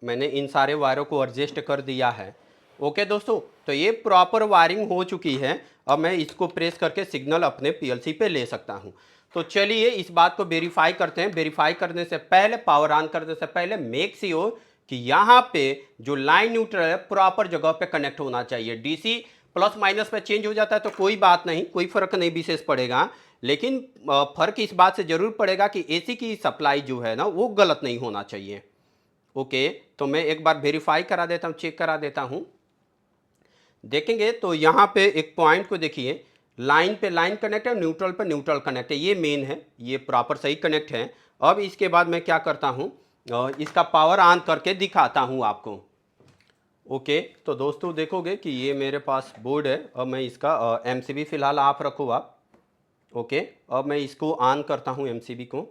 मैंने इन सारे वायरों को एडजस्ट कर दिया है। ओके दोस्तों, तो ये प्रॉपर वायरिंग हो चुकी है। अब मैं इसको प्रेस करके सिग्नल अपने पीएलसी पे ले सकता हूँ। तो चलिए इस बात को वेरीफाई करते हैं। वेरीफाई करने से पहले, पावर ऑन करने से पहले मेक श्योर कि यहाँ पे जो लाइन न्यूट्रल है प्रॉपर जगह पे कनेक्ट होना चाहिए। डीसी प्लस माइनस पे चेंज हो जाता है तो कोई बात नहीं, कोई फर्क नहीं विशेष पड़ेगा। लेकिन फर्क इस बात से जरूर पड़ेगा कि एसी की सप्लाई जो है ना वो गलत नहीं होना चाहिए। ओके, तो मैं एक बार वेरीफाई करा देता हूँ, चेक करा देता हूँ। देखेंगे तो यहाँ पे एक पॉइंट को देखिए, लाइन पे लाइन कनेक्ट है, न्यूट्रल पे न्यूट्रल कनेक्ट है, ये मेन है, ये प्रॉपर सही कनेक्ट है। अब इसके बाद मैं क्या करता हूँ, इसका पावर ऑन करके दिखाता हूँ आपको। ओके, तो दोस्तों देखोगे कि ये मेरे पास बोर्ड है। अब मैं इसका एमसीबी फिलहाल आप रखो आप। ओके, अब मैं इसको ऑन करता हूँ, एमसीबी को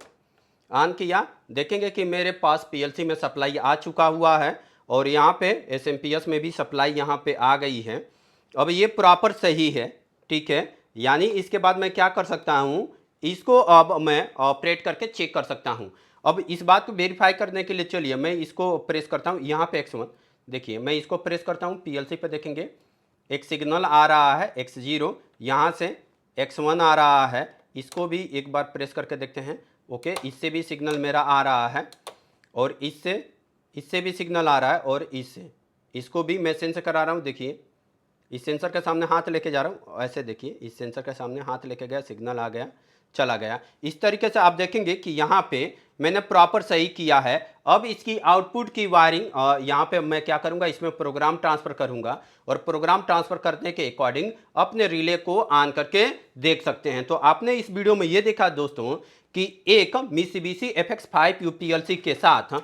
ऑन किया। देखेंगे कि मेरे पास पीएलसी में सप्लाई आ चुका हुआ है और यहाँ पे एसएमपीएस में भी सप्लाई यहाँ पे आ गई है। अब ये प्रॉपर सही है, ठीक है। यानी इसके बाद मैं क्या कर सकता हूँ, इसको अब मैं ऑपरेट करके चेक कर सकता हूँ। अब इस बात को वेरीफाई करने के लिए चलिए मैं इसको प्रेस करता हूँ। यहाँ पे X1 देखिए, मैं इसको प्रेस करता हूँ, पीएलसी पे देखेंगे एक सिग्नल आ रहा है X0, यहाँ से X1 आ रहा है। इसको भी एक बार प्रेस करके देखते हैं। ओके, इससे भी सिग्नल मेरा आ रहा है और इससे भी सिग्नल आ रहा है और इसको भी मैं सेंस करा रहा हूँ। देखिए इस सेंसर के सामने हाथ लेके जा रहा हूँ, ऐसे देखिए इस सेंसर के सामने हाथ लेके गया, सिग्नल आ गया, चला गया। इस तरीके से आप देखेंगे कि यहाँ पे मैंने प्रॉपर सही किया है। अब इसकी आउटपुट की वायरिंग यहाँ पे मैं क्या करूँगा, इसमें प्रोग्राम ट्रांसफ़र करूँगा और प्रोग्राम ट्रांसफ़र करने के अकॉर्डिंग अपने रिले को ऑन करके देख सकते हैं। तो आपने इस वीडियो में ये देखा दोस्तों कि एक मित्सुबिशी FX5 UPLC के साथ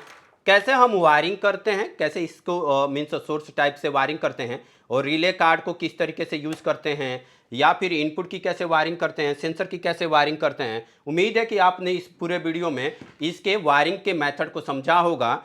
कैसे हम वायरिंग करते हैं, कैसे इसको मीन्स सोर्स टाइप से वायरिंग करते हैं और रिले कार्ड को किस तरीके से यूज़ करते हैं, या फिर इनपुट की कैसे वायरिंग करते हैं, सेंसर की कैसे वायरिंग करते हैं। उम्मीद है कि आपने इस पूरे वीडियो में इसके वायरिंग के मेथड को समझा होगा।